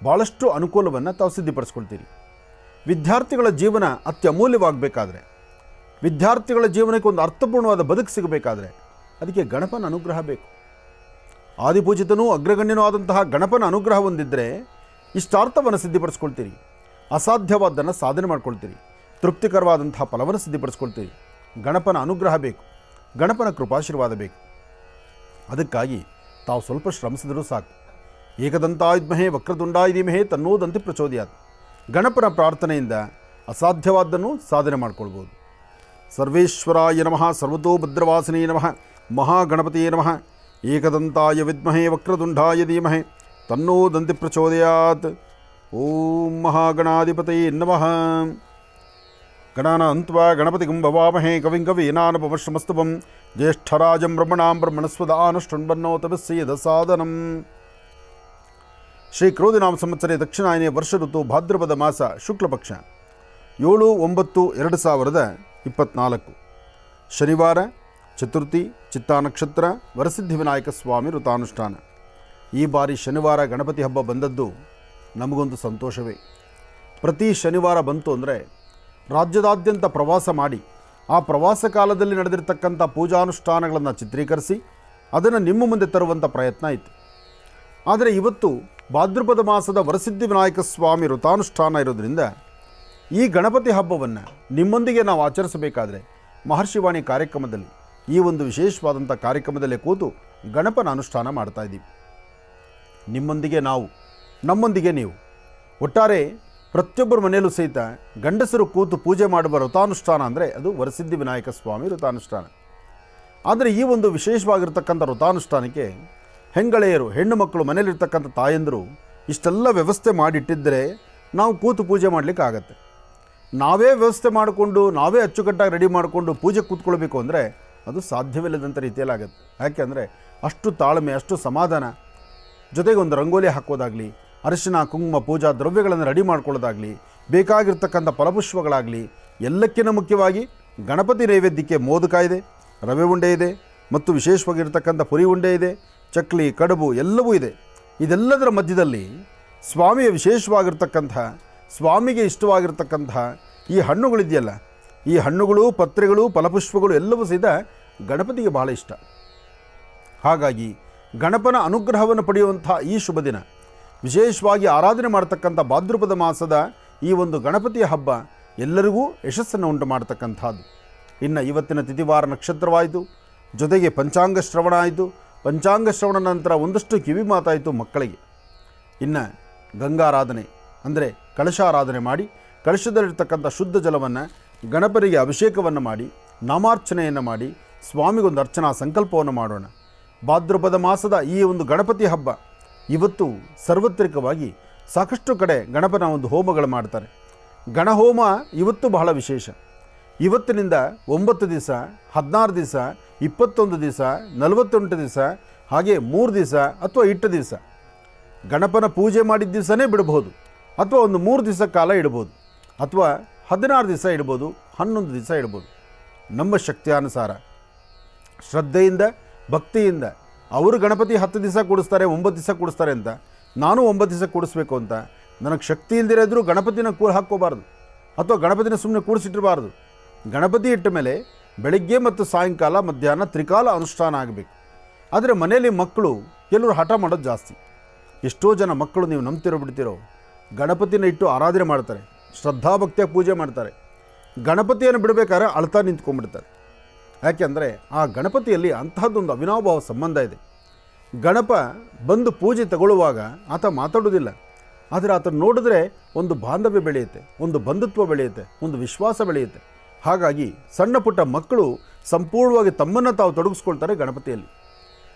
ಭಾಳಷ್ಟು ಅನುಕೂಲವನ್ನು ತಾವು ಸಿದ್ಧಿಪಡಿಸ್ಕೊಳ್ತೀರಿ. ವಿದ್ಯಾರ್ಥಿಗಳ ಜೀವನ ಅತ್ಯಮೂಲ್ಯವಾಗಬೇಕಾದ್ರೆ, ವಿದ್ಯಾರ್ಥಿಗಳ ಜೀವನಕ್ಕೆ ಒಂದು ಅರ್ಥಪೂರ್ಣವಾದ ಬದುಕು ಸಿಗಬೇಕಾದ್ರೆ ಅದಕ್ಕೆ ಗಣಪನ ಅನುಗ್ರಹ ಬೇಕು. ಆದಿಪೂಜಿತನೂ ಅಗ್ರಗಣ್ಯನೂ ಆದಂತಹ ಗಣಪನ ಅನುಗ್ರಹ ಹೊಂದಿದ್ದರೆ ಇಷ್ಟಾರ್ಥವನ್ನು ಸಿದ್ಧಿಪಡಿಸ್ಕೊಳ್ತೀರಿ, ಅಸಾಧ್ಯವಾದ್ದನ್ನು ಸಾಧನೆ ಮಾಡ್ಕೊಳ್ತೀರಿ, ತೃಪ್ತಿಕರವಾದಂತಹ ಫಲವನ್ನು ಸಿದ್ಧಿಪಡಿಸ್ಕೊಳ್ತೀರಿ. ಗಣಪನ ಅನುಗ್ರಹ ಬೇಕು, ಗಣಪನ ಕೃಪಾಶೀರ್ವಾದ ಬೇಕು. ಅದಕ್ಕಾಗಿ ತಾವು ಸ್ವಲ್ಪ ಶ್ರಮಿಸಿದರೂ ಸಾಕು. ಏಕದಂತಾಯುಧ್ಮಹೇ ವಕ್ರತುಂಡಾಯ ಧೀಮಹಿ ತನ್ನೋದಂತಿ ಪ್ರಚೋದಯಾತ್. ಗಣಪನ ಪ್ರಾರ್ಥನೆಯಿಂದ ಅಸಾಧ್ಯವಾದ್ದನ್ನು ಸಾಧನೆ ಮಾಡ್ಕೊಳ್ಬೋದು. ಸರ್ವೇಶ್ವರಾಯ ನಮಃ, ಸರ್ವತೋಭದ್ರವಾಸಿನೇ ನಮಃ, ಮಹಾಗಣಪತಿಯೇ ನಮಃ. ಏಕದಂತಾಯ ವಿದ್ಮಹೇ ವಕ್ರತುಂಡಾಯ ಧೀಮಹಿ ತನ್ನೋದಂತಿ ಪ್ರಚೋದಯಾತ್. ಓಂ ಮಹಾಗಣಾಧಿಪತಯೇ ನಮಃ. ಗಣಾನಾನ್ತ್ವಾ ಗಣಪತಿಗಂ ಭವಾಮಹೇ ಕವಿಂ ಕವೀನಾನುಪಮಶ್ರಮಸ್ತುಭಂ ಜ್ಯೇಷ್ಠರಾಜಂ ಬ್ರಹ್ಮಣಾಂ ಬ್ರಹ್ಮಣಸ್ಪದಾನ ಶೃಣ್ವನ್ನೋತಪಸ್ಸೇದ ಸಾಧನಂ. ಶ್ರೀ ಕ್ರೋಧಿನಾಮ ಸಂವತ್ಸರೇ ದಕ್ಷಿಣಾಯನೇ ವರ್ಷ ಋತು ಭಾದ್ರಪದ ಮಾಸ ಶುಕ್ಲಪಕ್ಷ 7-9-2024 ಶನಿವಾರ, ಚತುರ್ಥಿ, ಚಿತ್ತಾ ನಕ್ಷತ್ರ, ವರಸಿದ್ಧಿ ವಿನಾಯಕ ಸ್ವಾಮಿ ವೃತಾನುಷ್ಠಾನ. ಈ ಬಾರಿ ಶನಿವಾರ ಗಣಪತಿ ಹಬ್ಬ ಬಂದದ್ದು ನಮಗೊಂದು ಸಂತೋಷವೇ. ಪ್ರತಿ ಶನಿವಾರ ಬಂತು ಅಂದರೆ ರಾಜ್ಯದಾದ್ಯಂತ ಪ್ರವಾಸ ಮಾಡಿ ಆ ಪ್ರವಾಸ ಕಾಲದಲ್ಲಿ ನಡೆದಿರ್ತಕ್ಕಂಥ ಪೂಜಾನುಷ್ಠಾನಗಳನ್ನು ಚಿತ್ರೀಕರಿಸಿ ಅದನ್ನು ನಿಮ್ಮ ಮುಂದೆ ತರುವಂಥ ಪ್ರಯತ್ನ ಇತ್ತು. ಆದರೆ ಇವತ್ತು ಭಾದ್ರಪದ ಮಾಸದ ವರಸಿದ್ಧಿ ವಿನಾಯಕ ಸ್ವಾಮಿ ವೃತಾನುಷ್ಠಾನ ಇರೋದ್ರಿಂದ ಈ ಗಣಪತಿ ಹಬ್ಬವನ್ನು ನಿಮ್ಮೊಂದಿಗೆ ನಾವು ಆಚರಿಸಬೇಕಾದ್ರೆ ಮಹರ್ಷಿವಾಣಿ ಕಾರ್ಯಕ್ರಮದಲ್ಲಿ ಈ ಒಂದು ವಿಶೇಷವಾದಂಥ ಕಾರ್ಯಕ್ರಮದಲ್ಲೇ ಕೂತು ಗಣಪನ ಅನುಷ್ಠಾನ ಮಾಡ್ತಾ ಇದ್ದೀವಿ. ನಿಮ್ಮೊಂದಿಗೆ ನಾವು, ನಮ್ಮೊಂದಿಗೆ ನೀವು, ಒಟ್ಟಾರೆ ಪ್ರತಿಯೊಬ್ಬರ ಮನೆಯಲ್ಲೂ ಸಹಿತ ಗಂಡಸರು ಕೂತು ಪೂಜೆ ಮಾಡುವ ವೃತಾನುಷ್ಠಾನ ಅಂದರೆ ಅದು ವರಸಿದ್ಧಿ ವಿನಾಯಕ ಸ್ವಾಮಿ ವೃತಾನುಷ್ಠಾನ. ಆದರೆ ಈ ಒಂದು ವಿಶೇಷವಾಗಿರ್ತಕ್ಕಂಥ ವೃತಾನುಷ್ಠಾನಕ್ಕೆ ಹೆಂಗಳೆಯರು, ಹೆಣ್ಣು ಮಕ್ಕಳು, ಮನೆಯಲ್ಲಿರ್ತಕ್ಕಂಥ ತಾಯಂದರು ಇಷ್ಟೆಲ್ಲ ವ್ಯವಸ್ಥೆ ಮಾಡಿಟ್ಟಿದ್ದರೆ ನಾವು ಕೂತು ಪೂಜೆ ಮಾಡಲಿಕ್ಕಾಗತ್ತೆ. ನಾವೇ ವ್ಯವಸ್ಥೆ ಮಾಡಿಕೊಂಡು ನಾವೇ ಅಚ್ಚುಕಟ್ಟಾಗಿ ರೆಡಿ ಮಾಡಿಕೊಂಡು ಪೂಜೆ ಕೂತ್ಕೊಳ್ಬೇಕು ಅಂದರೆ ಅದು ಸಾಧ್ಯವಿಲ್ಲದಂಥ ರೀತಿಯಲ್ಲಿ ಆಗುತ್ತೆ. ಯಾಕೆಂದರೆ ಅಷ್ಟು ತಾಳ್ಮೆ, ಅಷ್ಟು ಸಮಾಧಾನ, ಜೊತೆಗೆ ಒಂದು ರಂಗೋಲಿ ಹಾಕೋದಾಗಲಿ, ಅರಿಶಿನ ಕುಂಕುಮ ಪೂಜಾ ದ್ರವ್ಯಗಳನ್ನು ರೆಡಿ ಮಾಡ್ಕೊಳ್ಳೋದಾಗಲಿ, ಬೇಕಾಗಿರ್ತಕ್ಕಂಥ ಫಲಪುಷ್ಪಗಳಾಗಲಿ, ಎಲ್ಲಕ್ಕಿಂತ ಮುಖ್ಯವಾಗಿ ಗಣಪತಿ ನೈವೇದ್ಯಕ್ಕೆ ಮೋದಕ ಇದೆ, ರವೆ ಉಂಡೆ ಇದೆ, ಮತ್ತು ವಿಶೇಷವಾಗಿರ್ತಕ್ಕಂಥ ಪುರಿ ಉಂಡೆ ಇದೆ, ಚಕ್ಲಿ, ಕಡುಬು ಎಲ್ಲವೂ ಇದೆ. ಇದೆಲ್ಲದರ ಮಧ್ಯದಲ್ಲಿ ಸ್ವಾಮಿಯ ವಿಶೇಷವಾಗಿರ್ತಕ್ಕಂಥ, ಸ್ವಾಮಿಗೆ ಇಷ್ಟವಾಗಿರ್ತಕ್ಕಂಥ ಈ ಹಣ್ಣುಗಳಿದೆಯಲ್ಲ, ಈ ಹಣ್ಣುಗಳು, ಪತ್ರೆಗಳು, ಫಲಪುಷ್ಪಗಳು ಎಲ್ಲವೂ ಸಹಿತ ಗಣಪತಿಗೆ ಬಹಳ ಇಷ್ಟ. ಹಾಗಾಗಿ ಗಣಪನ ಅನುಗ್ರಹವನ್ನು ಪಡೆಯುವಂಥ ಈ ಶುಭ ದಿನ, ವಿಶೇಷವಾಗಿ ಆರಾಧನೆ ಮಾಡ್ತಕ್ಕಂಥ ಭಾದ್ರಪದ ಮಾಸದ ಈ ಒಂದು ಗಣಪತಿಯ ಹಬ್ಬ ಎಲ್ಲರಿಗೂ ಯಶಸ್ಸನ್ನು ಉಂಟು ಮಾಡ್ತಕ್ಕಂಥದ್ದು. ಇನ್ನು ಇವತ್ತಿನ ತಿಥಿವಾರ ನಕ್ಷತ್ರವಾಯಿತು, ಜೊತೆಗೆ ಪಂಚಾಂಗ ಶ್ರವಣ ಆಯಿತು. ಪಂಚಾಂಗ ಶ್ರವಣ ನಂತರ ಒಂದಷ್ಟು ಕಿವಿ ಮಾತಾಯಿತು ಮಕ್ಕಳಿಗೆ. ಇನ್ನು ಗಂಗಾರಾಧನೆ ಅಂದರೆ ಕಳಶಾರಾಧನೆ ಮಾಡಿ, ಕಳಶದಲ್ಲಿರ್ತಕ್ಕಂಥ ಶುದ್ಧ ಜಲವನ್ನು ಗಣಪನಿಗೆ ಅಭಿಷೇಕವನ್ನು ಮಾಡಿ, ನಾಮಾರ್ಚನೆಯನ್ನು ಮಾಡಿ, ಸ್ವಾಮಿಗೊಂದು ಅರ್ಚನಾ ಸಂಕಲ್ಪವನ್ನು ಮಾಡೋಣ. ಭಾದ್ರಪದ ಮಾಸದ ಈ ಒಂದು ಗಣಪತಿ ಹಬ್ಬ ಇವತ್ತು ಸಾರ್ವತ್ರಿಕವಾಗಿ ಸಾಕಷ್ಟು ಕಡೆ ಗಣಪನ ಒಂದು ಹೋಮಗಳು ಮಾಡ್ತಾರೆ. ಗಣಹೋಮ ಇವತ್ತು ಬಹಳ ವಿಶೇಷ. ಇವತ್ತಿನಿಂದ 9 ದಿವಸ, 16 ದಿವಸ, 21 ದಿವಸ, 48 ದಿವಸ, ಹಾಗೆ 3 ದಿವಸ ಅಥವಾ 8 ದಿವಸ ಗಣಪನ ಪೂಜೆ ಮಾಡಿದ ದಿವಸನೇ ಬಿಡ್ಬೋದು, ಅಥವಾ ಒಂದು 3 ದಿವಸ ಕಾಲ ಇಡ್ಬೋದು, ಅಥವಾ 16 ದಿವಸ ಇಡ್ಬೋದು, 11 ದಿವಸ ಇಡ್ಬೋದು. ನಮ್ಮ ಶಕ್ತಿಯಾನುಸಾರ ಶ್ರದ್ಧೆಯಿಂದ, ಭಕ್ತಿಯಿಂದ ಅವರು ಗಣಪತಿ 10 ದಿವಸ ಕೂಡಿಸ್ತಾರೆ, 9 ದಿವಸ ಕೂಡಿಸ್ತಾರೆ ಅಂತ ನಾನು 9 ದಿವಸ ಕೂಡಿಸ್ಬೇಕು ಅಂತ ನನಗೆ ಶಕ್ತಿ ಇಲ್ದಿರೋದ್ರೂ ಗಣಪತಿನ ಹಾಕ್ಕೋಬಾರ್ದು, ಅಥವಾ ಗಣಪತಿನ ಸುಮ್ಮನೆ ಕೂಡಿಸಿಟ್ಟಿರಬಾರ್ದು. ಗಣಪತಿ ಇಟ್ಟ ಮೇಲೆ ಬೆಳಗ್ಗೆ ಮತ್ತು ಸಾಯಂಕಾಲ, ಮಧ್ಯಾಹ್ನ ತ್ರಿಕಾಲ ಅನುಷ್ಠಾನ ಆಗಬೇಕು. ಆದರೆ ಮನೆಯಲ್ಲಿ ಮಕ್ಕಳು ಕೆಲವರು ಹಠ ಮಾಡೋದು ಜಾಸ್ತಿ. ಎಷ್ಟೋ ಜನ ಮಕ್ಕಳು, ನೀವು ನಂಬ್ತಿರೋ ಬಿಡ್ತಿರೋ, ಗಣಪತಿನ ಇಟ್ಟು ಆರಾಧನೆ ಮಾಡ್ತಾರೆ, ಶ್ರದ್ಧಾಭಕ್ತಿಯಾಗಿ ಪೂಜೆ ಮಾಡ್ತಾರೆ. ಗಣಪತಿಯನ್ನು ಬಿಡಬೇಕಾದ್ರೆ ಅಳ್ತಾ ನಿಂತ್ಕೊಂಡ್ಬಿಡ್ತಾರೆ. ಯಾಕೆಂದರೆ ಆ ಗಣಪತಿಯಲ್ಲಿ ಅಂತಹದ್ದೊಂದು ಅವಿನಾಭಾವ ಸಂಬಂಧ ಇದೆ. ಗಣಪ ಬಂದು ಪೂಜೆ ತಗೊಳ್ಳುವಾಗ ಆತ ಮಾತಾಡೋದಿಲ್ಲ, ಆದರೆ ಆತ ನೋಡಿದ್ರೆ ಒಂದು ಬಾಂಧವ್ಯ ಬೆಳೆಯುತ್ತೆ, ಒಂದು ಬಂಧುತ್ವ ಬೆಳೆಯುತ್ತೆ, ಒಂದು ವಿಶ್ವಾಸ ಬೆಳೆಯುತ್ತೆ. ಹಾಗಾಗಿ ಸಣ್ಣ ಪುಟ್ಟ ಮಕ್ಕಳು ಸಂಪೂರ್ಣವಾಗಿ ತಮ್ಮನ್ನು ತಾವು ತೊಡಗಿಸ್ಕೊಳ್ತಾರೆ ಗಣಪತಿಯಲ್ಲಿ.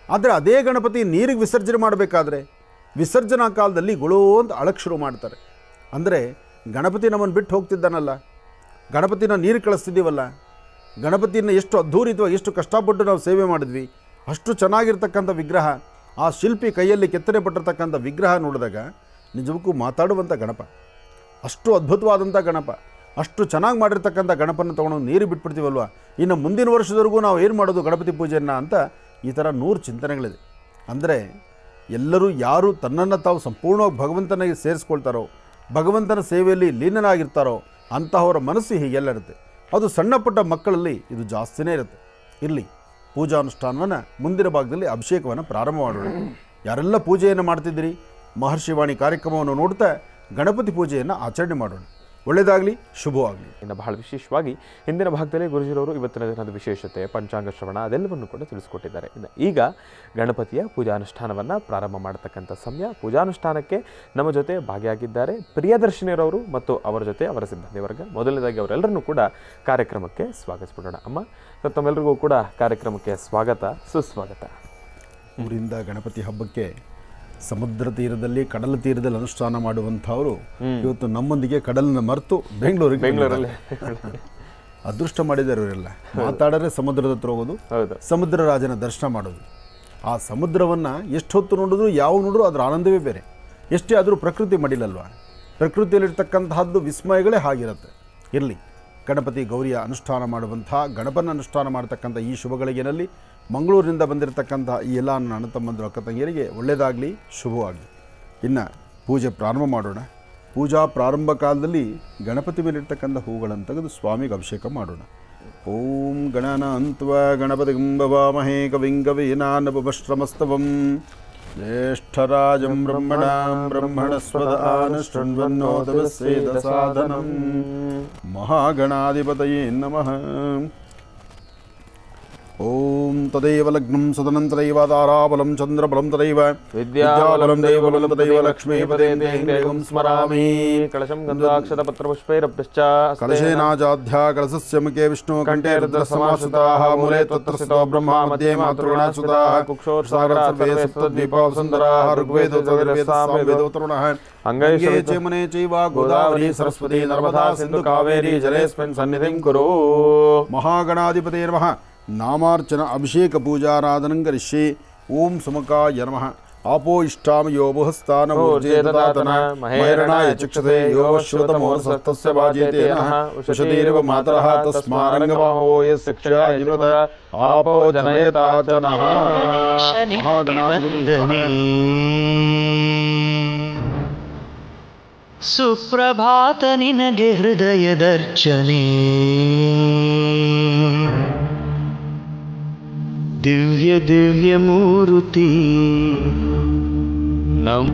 ಆದರೆ ಅದೇ ಗಣಪತಿ ನೀರಿಗೆ ವಿಸರ್ಜನೆ ಮಾಡಬೇಕಾದ್ರೆ ವಿಸರ್ಜನಾ ಕಾಲದಲ್ಲಿ ಗುಳೋ ಅಂತ ಅಳಕ್ಕೆ ಶುರು ಮಾಡ್ತಾರೆ. ಅಂದರೆ ಗಣಪತಿ ನಮ್ಮನ್ನು ಬಿಟ್ಟು ಹೋಗ್ತಿದ್ದಾನಲ್ಲ, ಗಣಪತಿನ ನೀರು ಕಳಿಸ್ತಿದ್ದೀವಲ್ಲ, ಗಣಪತಿಯನ್ನು ಎಷ್ಟು ಅದ್ಧೂರಿತವಾಗಿ, ಎಷ್ಟು ಕಷ್ಟಪಟ್ಟು ನಾವು ಸೇವೆ ಮಾಡಿದ್ವಿ, ಅಷ್ಟು ಚೆನ್ನಾಗಿರ್ತಕ್ಕಂಥ ವಿಗ್ರಹ, ಆ ಶಿಲ್ಪಿ ಕೈಯಲ್ಲಿ ಕೆತ್ತನೆ ಪಟ್ಟಿರ್ತಕ್ಕಂಥ ವಿಗ್ರಹ ನೋಡಿದಾಗ ನಿಜಕ್ಕೂ ಮಾತಾಡುವಂಥ ಗಣಪ, ಅಷ್ಟು ಅದ್ಭುತವಾದಂಥ ಗಣಪ, ಅಷ್ಟು ಚೆನ್ನಾಗಿ ಮಾಡಿರ್ತಕ್ಕಂಥ ಗಣಪನ ತೊಗೊಂಡು ನೀರು ಬಿಟ್ಬಿಡ್ತೀವಲ್ವ, ಇನ್ನು ಮುಂದಿನ ವರ್ಷದವರೆಗೂ ನಾವು ಏನು ಮಾಡೋದು ಗಣಪತಿ ಪೂಜೆಯನ್ನು ಅಂತ ಈ ಥರ 100 ಚಿಂತನೆಗಳಿದೆ. ಅಂದರೆ ಎಲ್ಲರೂ ಯಾರು ತನ್ನನ್ನು ತಾವು ಸಂಪೂರ್ಣವಾಗಿ ಭಗವಂತನಿಗೆ ಸೇರಿಸ್ಕೊಳ್ತಾರೋ, ಭಗವಂತನ ಸೇವೆಯಲ್ಲಿ ಲೀನನಾಗಿರ್ತಾರೋ ಅಂತಹವರ ಮನಸ್ಸು ಹೀಗೆಲ್ಲ ಇರುತ್ತೆ. ಅದು ಸಣ್ಣ ಪುಟ್ಟ ಮಕ್ಕಳಲ್ಲಿ ಇದು ಜಾಸ್ತಿನೇ ಇರುತ್ತೆ. ಇರಲಿ, ಪೂಜಾನುಷ್ಠಾನವನ್ನು ಮುಂದಿನ ಭಾಗದಲ್ಲಿ ಅಭಿಷೇಕವನ್ನು ಪ್ರಾರಂಭ ಮಾಡೋಣ. ಯಾರೆಲ್ಲ ಪೂಜೆಯನ್ನು ಮಾಡ್ತಿದ್ದೀರಿ, ಮಹರ್ಷಿವಾಣಿ ಕಾರ್ಯಕ್ರಮವನ್ನು ನೋಡ್ತಾ ಗಣಪತಿ ಪೂಜೆಯನ್ನು ಆಚರಣೆ ಮಾಡೋಣ. ಒಳ್ಳೆಯದಾಗಲಿ, ಶುಭವಾಗಲಿ.
ಇನ್ನು ಬಹಳ ವಿಶೇಷವಾಗಿ ಹಿಂದಿನ ಭಾಗದಲ್ಲಿ ಗುರುಜಿರವರು ಇವತ್ತಿನ ದಿನದ ವಿಶೇಷತೆ, ಪಂಚಾಂಗ ಶ್ರವಣ ಅದೆಲ್ಲವನ್ನು ಕೂಡ ತಿಳಿಸ್ಕೊಟ್ಟಿದ್ದಾರೆ. ಇನ್ನು ಈಗ ಗಣಪತಿಯ ಪೂಜಾನುಷ್ಠಾನವನ್ನು ಪ್ರಾರಂಭ ಮಾಡತಕ್ಕಂಥ ಸಮಯ. ಪೂಜಾನುಷ್ಠಾನಕ್ಕೆ ನಮ್ಮ ಜೊತೆ ಭಾಗಿಯಾಗಿದ್ದಾರೆ ಪ್ರಿಯದರ್ಶಿನಿಯರವರು ಮತ್ತು ಅವರ ಜೊತೆ ಅವರ ಸಿಬ್ಬಂದಿ ವರ್ಗ. ಮೊದಲನೇದಾಗಿ ಅವರೆಲ್ಲರನ್ನೂ ಕೂಡ ಕಾರ್ಯಕ್ರಮಕ್ಕೆ ಸ್ವಾಗತಿಸ್ಬಿಡೋಣ. ಅಮ್ಮ, ತಮ್ಮೆಲ್ಲರಿಗೂ ಕೂಡ ಕಾರ್ಯಕ್ರಮಕ್ಕೆ ಸ್ವಾಗತ, ಸುಸ್ವಾಗತ.
ಊರಿಂದ ಗಣಪತಿ ಹಬ್ಬಕ್ಕೆ ಸಮುದ್ರ ತೀರದಲ್ಲಿ, ಕಡಲ ತೀರದಲ್ಲಿ ಅನುಷ್ಠಾನ ಮಾಡುವಂಥವರು ಇವತ್ತು ನಮ್ಮೊಂದಿಗೆ ಕಡಲನ್ನು ಮರೆತು ಬೆಂಗಳೂರಲ್ಲಿ ಅದೃಷ್ಟ ಮಾಡಿದ್ದಾರೆ. ಇವರೆಲ್ಲ ಮಾತಾಡರೆ ಸಮುದ್ರದ ಹತ್ರ ಹೋಗೋದು, ಸಮುದ್ರ ರಾಜನ ದರ್ಶನ ಮಾಡೋದು. ಆ ಸಮುದ್ರವನ್ನು ಎಷ್ಟು ಹೊತ್ತು ನೋಡಿದ್ರು, ಯಾವ ನೋಡಿದ್ರು ಅದರ ಆನಂದವೇ ಬೇರೆ. ಎಷ್ಟೇ ಆದರೂ ಪ್ರಕೃತಿ ಮಡಿಲಲ್ವ, ಪ್ರಕೃತಿಯಲ್ಲಿರ್ತಕ್ಕಂತಹದ್ದು ವಿಸ್ಮಯಗಳೇ ಹಾಗಿರುತ್ತೆ. ಇರಲಿ, ಗಣಪತಿ ಗೌರಿಯ ಅನುಷ್ಠಾನ ಮಾಡುವಂಥ, ಗಣಪನ ಅನುಷ್ಠಾನ ಮಾಡತಕ್ಕಂಥ ಈ ಶುಭಗಳಿಗೆನಲ್ಲಿ ಮಂಗಳೂರಿನಿಂದ ಬಂದಿರತಕ್ಕಂಥ ಈ ಎಲ್ಲ ನನ್ನ ಅಣ್ಣ ತಮ್ಮಂದರು, ಅಕ್ಕ ತಂಗಿಯರಿಗೆ ಒಳ್ಳೆಯದಾಗಲಿ, ಶುಭವಾಗಲಿ. ಇನ್ನು ಪೂಜೆ ಪ್ರಾರಂಭ ಮಾಡೋಣ. ಪೂಜಾ ಪ್ರಾರಂಭ ಕಾಲದಲ್ಲಿ ಗಣಪತಿ ಮೇಲಿರ್ತಕ್ಕಂಥ ಹೂಗಳನ್ನು ತೆಗೆದು ಸ್ವಾಮಿಗೆ ಅಭಿಷೇಕ ಮಾಡೋಣ. ಓಂ ಗಣನಾನ್ತ್ವ ಗಣಪತಿಂ ಭವಾಮಹೇ ಕವಿಂ ಕವೀನಾನಪಶ್ರಮಸ್ತವಂ ಜ್ಯೇಷ್ಠರಾಜಂ ಬ್ರಹ್ಮಣಾಂ ಬ್ರಹ್ಮಣಸ್ಪದ ಆನಶೃಣ್ವನ್ನೋತಮಸ್ಸೇದ ಸಾಧನಂ ಮಹಾಗಣಾಧಿಪತಯೇ ನಮಃ. ಓಂ ತದೈವ ಲಗ್ನಂ ಸದನಂತರೈವ ತಾರಾಬಲಂ ಚಂದ್ರಬಲಂ ತದೈವ ವಿದ್ಯಾಬಲಂ ದೈವಬಲಂ ತದೈವ ಲಕ್ಷ್ಮೀಪದೇಂದ್ರಂ ಸ್ಮರಾಮಿ.
ಕಳಶಂ ಗಂಧಾಕ್ಷತ ಪತ್ರಪುಷ್ಪೈರಭ್ಯಶ್ಚ
ಕಲಶೇನಾಚಾಧ್ಯ ಕಲಶಸ್ಯ ಮುಖೇ ವಿಷ್ಣು ಕಂಠೇ ರುದ್ರ ಸಮಾಶ್ರಿತಾಃ ಮೂಲೆ ತತ್ರ ಸ್ಥಿತೋ ಬ್ರಹ್ಮ ಮಧ್ಯೆ ಮಾತೃಗಣಾಚ್ಯುತಾಃ ಕುಕ್ಷೋರ್ಸಾಗರಾತ್ ಸರ್ವೇ ಸಪ್ತದ್ವೀಪಾ ವಸುಂಧರಾಃ ಋಗ್ವೇದೋ ಸಾಮವೇದೋ ತರುಣಃ ಅಂಗೈಷೇ ಚೇಮನೆ ಚೈವ ಗೋದಾವರಿ ಸರಸ್ವತಿ ನರ್ಮದಾ ಸಿಂಧು ಕಾವೇರಿ ಜಲೇಸ್ಮಿನ್ ಸನ್ನಿಧಿಂ ಕುರು. ಮಹಾಗಣಾಧಿಪತಯೇ ನಮಃ. ನಾಮಾರ್ಚನ ಅಭಿಷೇಕ ಪೂಜಾರಾಧನಂ ಕರಿಷ್ಯೆ. ಓಂ ಸುಮುಖಾಯ ನಮಃ. ಆಪೋ ಇಷ್ಟಾಮ ಯೋ ಬುಹಸ್ಥಾನ ಊರ್ಜೇತದಾತನ ಮೈರಣಾಯ ಚಕ್ಷತೆ ಯೋ ಶ್ರುತಮೋರ್ಸಸ್ತಸ್ಯ ವಾಜೇತೆ ನಃ ಉಷತೀರಿವ ಮಾತರಃ ತಸ್ಮಾರಂಗಮಹೋ ಯಸ್ಯ ಯುನತ ಆಪೋ ಜನಯತಾಚನಃ.
ಸುಪ್ರಭಾತ ನಿನಗೆ ಹೃದಯದರ್ಚನೆ, ದಿವ್ಯ ದಿವ್ಯ ಮೂರುತಿ ನಮ್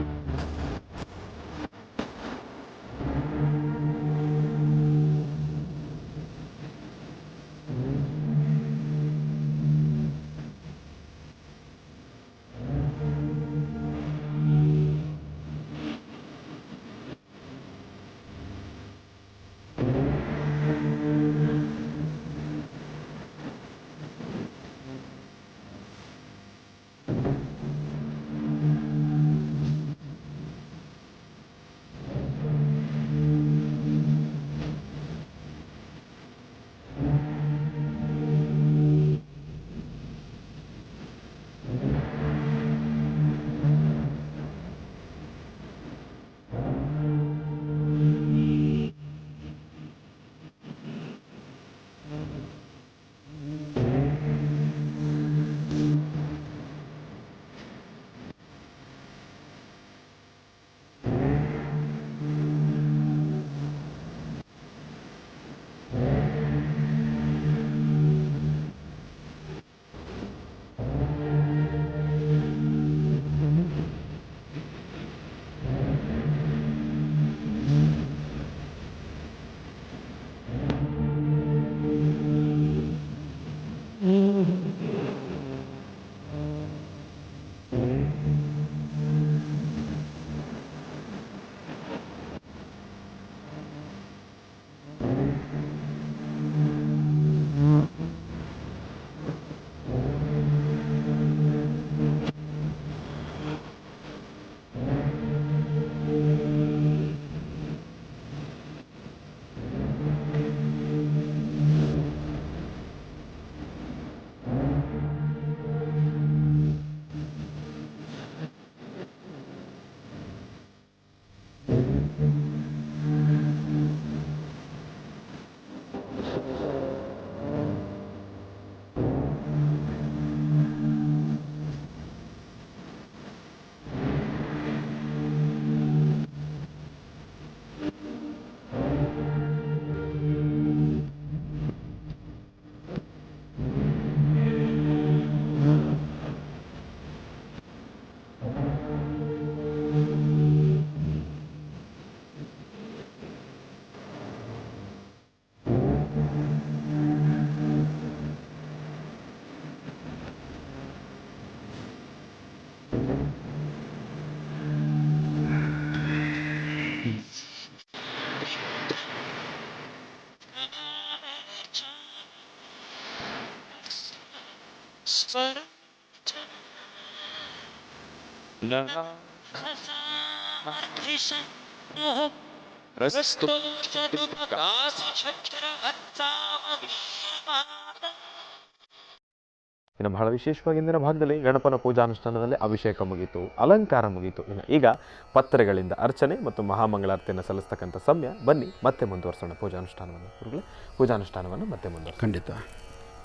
ಇನ್ನು ಬಹಳ ವಿಶೇಷವಾಗಿ ಇಂದಿನ ಭಾಗದಲ್ಲಿ ಗಣಪನ ಪೂಜಾನುಷ್ಠಾನದಲ್ಲಿ ಅಭಿಷೇಕ ಮುಗೀತು, ಅಲಂಕಾರ ಮುಗೀತು. ಇನ್ನು ಈಗ ಪತ್ರೆಗಳಿಂದ ಅರ್ಚನೆ ಮತ್ತು ಮಹಾಮಂಗಳಾರತಿಯನ್ನು ಸಲ್ಲಿಸ್ತಕ್ಕಂಥ ಸಮಯ. ಬನ್ನಿ ಮತ್ತೆ ಮುಂದುವರಿಸೋಣ ಪೂಜಾನುಷ್ಠಾನವನ್ನು. ಗುರುಗಳೇ, ಪೂಜಾನುಷ್ಠಾನವನ್ನು ಮತ್ತೆ ಮುಂದುವರಿಸೋಣ.
ಖಂಡಿತ.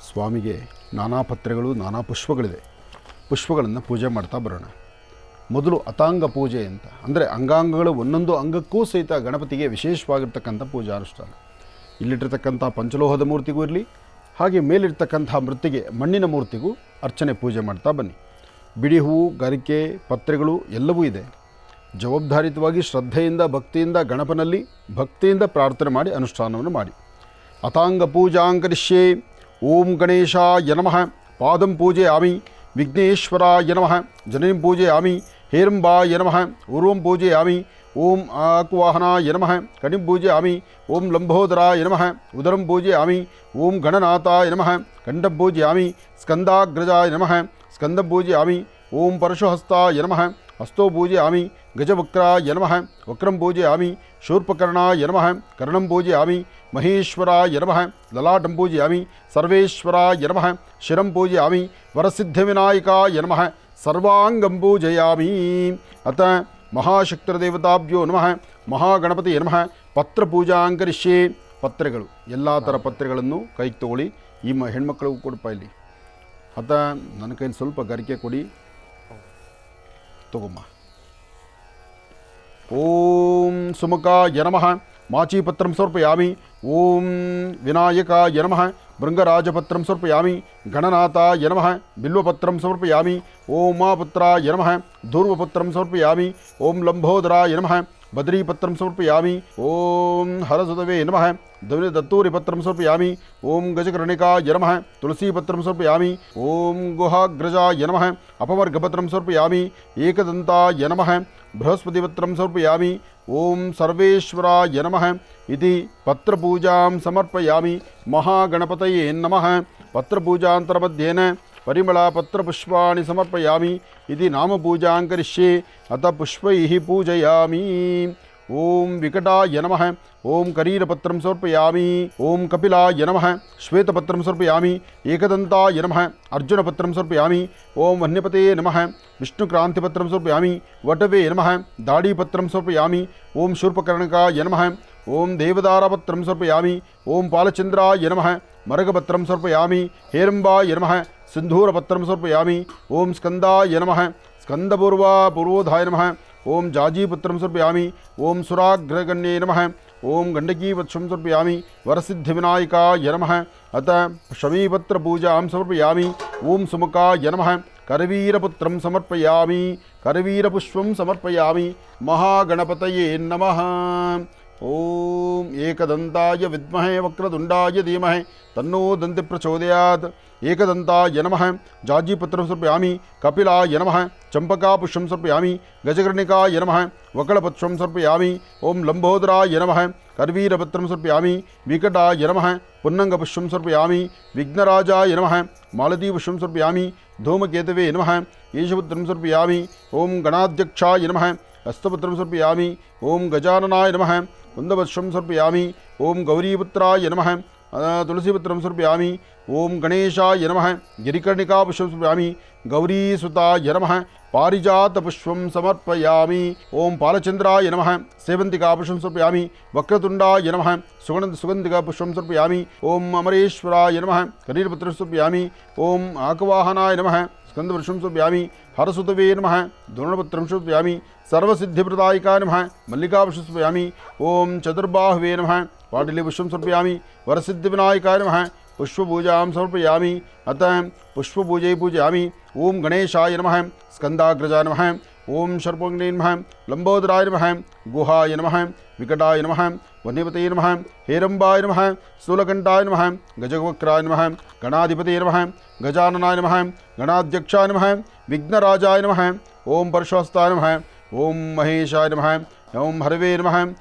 ಸ್ವಾಮಿಗೆ ನಾನಾ ಪತ್ರೆಗಳು, ನಾನಾ ಪುಷ್ಪಗಳಿದೆ. ಪುಷ್ಪಗಳನ್ನು ಪೂಜೆ ಮಾಡ್ತಾ ಬರೋಣ. ಮೊದಲು ಅತಾಂಗ ಪೂಜೆ ಅಂತ ಅಂದರೆ ಅಂಗಾಂಗಗಳು ಒಂದೊಂದು ಅಂಗಕ್ಕೂ ಸಹಿತ ಗಣಪತಿಗೆ ವಿಶೇಷವಾಗಿರ್ತಕ್ಕಂಥ ಪೂಜಾನುಷ್ಠಾನ. ಇಲ್ಲಿಟ್ಟಿರ್ತಕ್ಕಂಥ ಪಂಚಲೋಹದ ಮೂರ್ತಿಗೂ ಇರಲಿ, ಹಾಗೆ ಮೇಲಿರ್ತಕ್ಕಂಥ ಮೃತ್ತಿಗೆ ಮಣ್ಣಿನ ಮೂರ್ತಿಗೂ ಅರ್ಚನೆ ಪೂಜೆ ಮಾಡ್ತಾ ಬನ್ನಿ. ಬಿಡಿ ಹೂವು, ಗರಿಕೆ, ಪತ್ರೆಗಳು ಎಲ್ಲವೂ ಇದೆ. ಜವಾಬ್ದಾರಿತವಾಗಿ ಶ್ರದ್ಧೆಯಿಂದ ಭಕ್ತಿಯಿಂದ ಗಣಪನಲ್ಲಿ ಭಕ್ತಿಯಿಂದ ಪ್ರಾರ್ಥನೆ ಮಾಡಿ ಅನುಷ್ಠಾನವನ್ನು ಮಾಡಿ. ಅತಾಂಗ ಪೂಜಾಂಕರಿಷ್ಯೆ. ಓಂ ಗಣೇಶಾಯ ನಮಃ. ಪಾದಂ ಪೂಜೆಯಾಮಿ. ವಿಘ್ನೇಶ್ವರಾಯ ನಮಃ. ಜನನೀಂ ಪೂಜೆಯಾಮಿ. ಹೇರಂಬಾಯ ನಮಃ. ಊರ್ವಂ ಪೂಜೆಯಾಮಿ. ಓಂ ಆಕುವಾಹನಾಯ ನಮಃ. ಕಣಿಂ ಪೂಜೆಯಾಮಿ. ಓಂ ಲಂಬೋದರಾಯ ನಮಃ. ಉದರಂ ಪೂಜೆಯಾಮಿ. ಓಂ ಗಣನಾಥಾಯ ನಮಃ. ಕಂಠಂ ಪೂಜೆಯಾಮಿ. ಸ್ಕಂದಾಗ್ರಜಾಯ ನಮಃ. ಸ್ಕಂದಂ ಪೂಜೆಯಾಮಿ. ಓಂ ಪರಶುಹಸ್ತಾಯ ನಮಃ. ಹಸ್ತೋ ಪೂಜೆಯಾಮಿ. ಗಜವಕ್ರಾಯ ನಮಃ. ವಕ್ರಂ ಪೂಜೆಯಾಮಿ. ಶೂರ್ಪಕರ್ಣಾಯ ನಮಃ. ಕರ್ಣಂ ಪೂಜೆಯಾಮಿ. ಮಹೇಶ್ವರಾಯ ನಮಃ. ಲಲಾಟಂ ಪೂಜೆಯಾಮಿ. ಸರ್ವೇಶ್ವರಾಯ ನಮಃ. ಶಿರಂ ಪೂಜೆಯಾಮಿ. ವರಸಿದ್ಧಿವಿನಾಯಕಾಯ ನಮಃ. ಸರ್ವಾಂಗಂ ಪೂಜೆಯಾಮಿ. ಅತ ಮಹಾಶಕ್ತಿರ್ದೇವತಾಭ್ಯೋ ನಮಃ. ಮಹಾಗಣಪತಿ ನಮಃ. ಪತ್ರ ಪೂಜಾಂಕರಿಷ್ಯೆ. ಪತ್ರೆಗಳು ಎಲ್ಲ ಥರ ಪತ್ರೆಗಳನ್ನು ಕೈಗೆ ತಗೊಳ್ಳಿ. ಈ ಹೆಣ್ಮಕ್ಳಿಗೂ ಕೊಡಪ್ಪ ಇಲ್ಲಿ. ಅತ ನನ್ನ ಕೈಲಿ ಸ್ವಲ್ಪ ಗರಿಕೆ ಕೊಡಿ, ತಗೊಮ್ಮ. ಓಂ ಸುಮುಖಾಯ ನಮಃ. ಮಾಚೀಪತ್ರಂ ಸಮರ್ಪಯಾಮಿ. ಓಂ ವಿನಾಯಕಾಯ ನಮಃ. ಭೃಂಗರಾಜಪತ್ರಂ ಸಮರ್ಪಯಾಮಿ. ಗಣನಾಥಾಯ ನಮಃ. ಬಿಲ್ವಪತ್ರಂ ಸಮರ್ಪಯಾಮಿ. ಓಂ ಮಾಪುತ್ರಾಯ ನಮಃ. ಧೂರ್ವಪತ್ರಂ ಸಮರ್ಪಯಾಮಿ. ಓಂ ಲಂಬೋದರಾಯ ನಮಃ. ಬದ್ರೀಪತ್ರಂ ಸಮರ್ಪಯಾಮಿ. ಓಂ ಹರಸುತವೇ ನಮಃ. ದತ್ತೂರಿಪತ್ರಂ ಸಮರ್ಪಯಾಮಿ. ಓಂ ಗಜಕರ್ಣಿಕಾಯ ನಮಃ. ತುಳಸೀಪತ್ರಂ ಸಮರ್ಪಯಾಮಿ. ಓಂ ಗುಹಾಗ್ರಜಾಯ ನಮಃ. ಅಪವರ್ಗಪತ್ರಂ ಸಮರ್ಪಯಾಮಿ. ಏಕದಂತಾಯ ನಮಃ. ಬೃಹಸ್ಪತಿಪತ್ರಂ ಸಮರ್ಪಯಾಮಿ. ಓಂ ಸರ್ವೇಶ್ವರಾಯ ನಮಃ ಇತಿ ಪತ್ರಪೂಜಾಂ ಸಮರ್ಪಯಾಮಿ. ಮಹಾಗಣಪತಯೇ ನಮಃ. ಪತ್ರಪೂಜಾಂತರಮಧ್ಯೇನ ಪರಿಮಳ ಪತ್ರಪುಷ್ಪಾಣಿ ಸಮರ್ಪಯಾಮಿ ಇತಿ ನಾಮಪೂಜಾಂಕರಿಷ್ಯೆ. ಅತ ಪುಷ್ಪೈಃ ಪೂಜಯಾಮಿ. ಓಂ ವಿಕಟಾಯ ನಮಃ. ಓಂ ಕರೀರಪತ್ರಂ ಸಮರ್ಪಯಾಮಿ. ಓಂ ಕಪಿಲಾಯ ನಮಃ. ಶ್ವೇತಪತ್ರಂ ಸಮರ್ಪಯಾಮಿ. ಏಕದಂತಾಯ ನಮಃ. ಅರ್ಜುನಪತ್ರಂ ಸಮರ್ಪಯಾಮಿ. ಓಂ ವನ್ಯಪತೆ ನಮಃ. ವಿಷ್ಣುಕ್ರಾಂತಿಪತ್ರಂ ಸಮರ್ಪಯಾಮಿ. ವಟವೇ ನಮಃ. ದಾಢೀಪತ್ರಂ ಸಮರ್ಪಯಾಮಿ. ಓಂ ಶೂರ್ಪಕರ್ಣಕಾಯ ನಮಃ. ಓಂ ದೇವದಾರಪತ್ರಂ ಸಮರ್ಪಯಾಮಿ. ಓಂ ಪಾಲಚಂದ್ರಾಯ ನಮಃ. ಮರಗಪತ್ರಂ ಸಮರ್ಪಯಾಮಿ. ಹೇರಂಬಾಯ ನಮಃ. ಸಿಂಧೂರಪತ್ರಂ ಸಮರ್ಪಯಾಮಿ. ಓಂ ಸ್ಕಂದಾಯ ನಮಃ. ಸ್ಕಂದಪೂರ್ವೋಧಾಯ ನಮಃ. ಓಂ ಜಾಜೀಪತ್ರಂ ಸಮರ್ಪಯಾಮಿ. ಓಂ ಸುರಾಗ್ರಗಣ್ಯೇ ನಮಃ. ಓಂ ಗಂಡಕೀಪತ್ರಂ ಸಮರ್ಪಯಾಮಿ. ವರಸಿದ್ಧಿವಿನಾಯಕಾಯ ನಮಃ. ಅತ ಶಮೀಪತ್ರಪೂಜಾಂ ಸಮರ್ಪಯಾಮಿ. ಓಂ ಸುಮುಖಾಯ ನಮಃ. ಕರವೀರಪುತ್ರಂ ಸಮರ್ಪಯಾಮಿ. ಕರವೀರಪುಷ್ಪಂ ಸಮರ್ಪಯಾಮಿ. ಮಹಾಗಣಪತಯೇ ನಮಃ. ಓಂ ಏಕದಂತಾಯ ವಿದ್ಮಹೇ ವಕ್ರತುಂಡಾಯ ಧೀಮಹಿ ತನ್ನೋ ದಂತಿ ಪ್ರಚೋದಯಾತ್. ಏಕದಂತಾಯ ನಮಃ. ಜಾಜೀಪತ್ರಂ ಸಮರ್ಪಯಾಮಿ. ಕಪಿಲಾಯ ನಮಃ. ಚಂಪಕಾಪುಷ್ಪಂ ಸಮರ್ಪಯಾಮಿ. ಗಜಕರ್ಣಿಕಾಯ ನಮಃ. ವಕಳಪುಷ್ಪಂ ಸಮರ್ಪಯಾಮಿ. ಓಂ ಲಂಬೋದರಾಯ ನಮಃ. ಕರ್ವೀರಪತ್ರಂ ಸಮರ್ಪಯಾಮಿ. ವಿಕಟಾಯ ನಮಃ. ಪುನ್ನಂಗಪುಷ್ಪಂ ಸಮರ್ಪಯಾಮಿ. ವಿಘ್ನರಾಜಾಯ ನಮಃ. ಮಾಲತೀಪುಷ್ಪಂ ಸಮರ್ಪಯಾಮಿ. ಧೂಮಕೇತವೇ ನಮಃ. ಈಶಪುತ್ರಂ ಸಮರ್ಪಯಾಮಿ. ಓಂ ಗಣಾಧ್ಯಕ್ಷಾಯ ನಮಃ. ಹಸ್ತಪತ್ರಂ ಸಮರ್ಪಯಾಮಿ. ಓಂ ಗಜಾನನಾಯ ನಮಃ. ಕುಂದಪುಷ್ಪಂ ಸಮರ್ಪಯಾಮಿ. ಓಂ ಗೌರೀಪುತ್ರಾಯ ನಮಃ. ತುಳಸೀಪತ್ರಂ ಸಮರ್ಪಯಾಮಿ. ಓಂ ಗಣೇಶಾಯ ನಮಃ. ಗಿರಿಕರ್ಣಿಕಾಪುಷ್ಪಂ ಸಮರ್ಪಯಾಮಿ. ಗೌರೀಸುತಾಯ ನಮಃ. ಪಾರಿಜಾತಪುಷ್ಪಂ ಸಮರ್ಪಯಾಮಿ. ಓಂ ಪಾಲಚಂದ್ರಾಯ ನಮಃ. ಸೇವಂತಿಕಾಪುಷ್ಪಂ ಸಮರ್ಪಯಾಮಿ. ವಕ್ರತುಂಡಾಯ ನಮಃ. ಸುಗಂಧಿಕಾಪುಷ್ಪಂ ಸಮರ್ಪಯಾಮಿ. ಓಂ ಅಮರೇಶ್ವರಾಯ ನಮಃ. ಕರೀರಪತ್ರಂ ಸಮರ್ಪಯಾಮಿ. ಓಂ ಆಕವಾಹನಾಯ ನಮಃ. ಸ್ಕಂದಪುಷ್ಪಂ ಸಮರ್ಪಯಾಮಿ. ಹರಸುತವೇ ನಮಃ. ಧೂರ್ಣಪತ್ರಂ ಸಮರ್ಪಯಾಮಿ. ಸರ್ವಸಿದ್ಧಿಪ್ರದಾಯಕಾಯ ನಮಃ. ಮಲ್ಲಿಕಾಪುಷ್ಪಂ ಸಮರ್ಪಯಾಮಿ. ಓಂ ಚತುರ್ಬಾಹುವೇ ನಮಃ. ಪಾಟಲೀಪುಷ್ಪಂ ಸಮರ್ಪಯಾಮಿ. ವರಸಿದ್ಧಿವಿನಾಯಕಾಯ ನಮಃ. पुष्पपूजां समर्पयामि। अतः पुष्पपूजै पूजयामि। ओं गणेशाय नमः। स्कंदाग्रजाय नमः। ओं सर्पग्ने नमः। लंबोदराय नमः। गुहाय नमः। विकटाय नमः। वन्यपतये नमः। हेरंबाय नमः। स्थूलकंठाय नमः। गजवक्राय नमः। गणाधिपतये नमः। गजाननाय नमः। गणाध्यक्षाय नमः। विघ्नराजाय नमः। ओं परशुहस्ताय नमः। ओं महेशाय नमः। ಓಂ ಹರವೇ ನಮಃ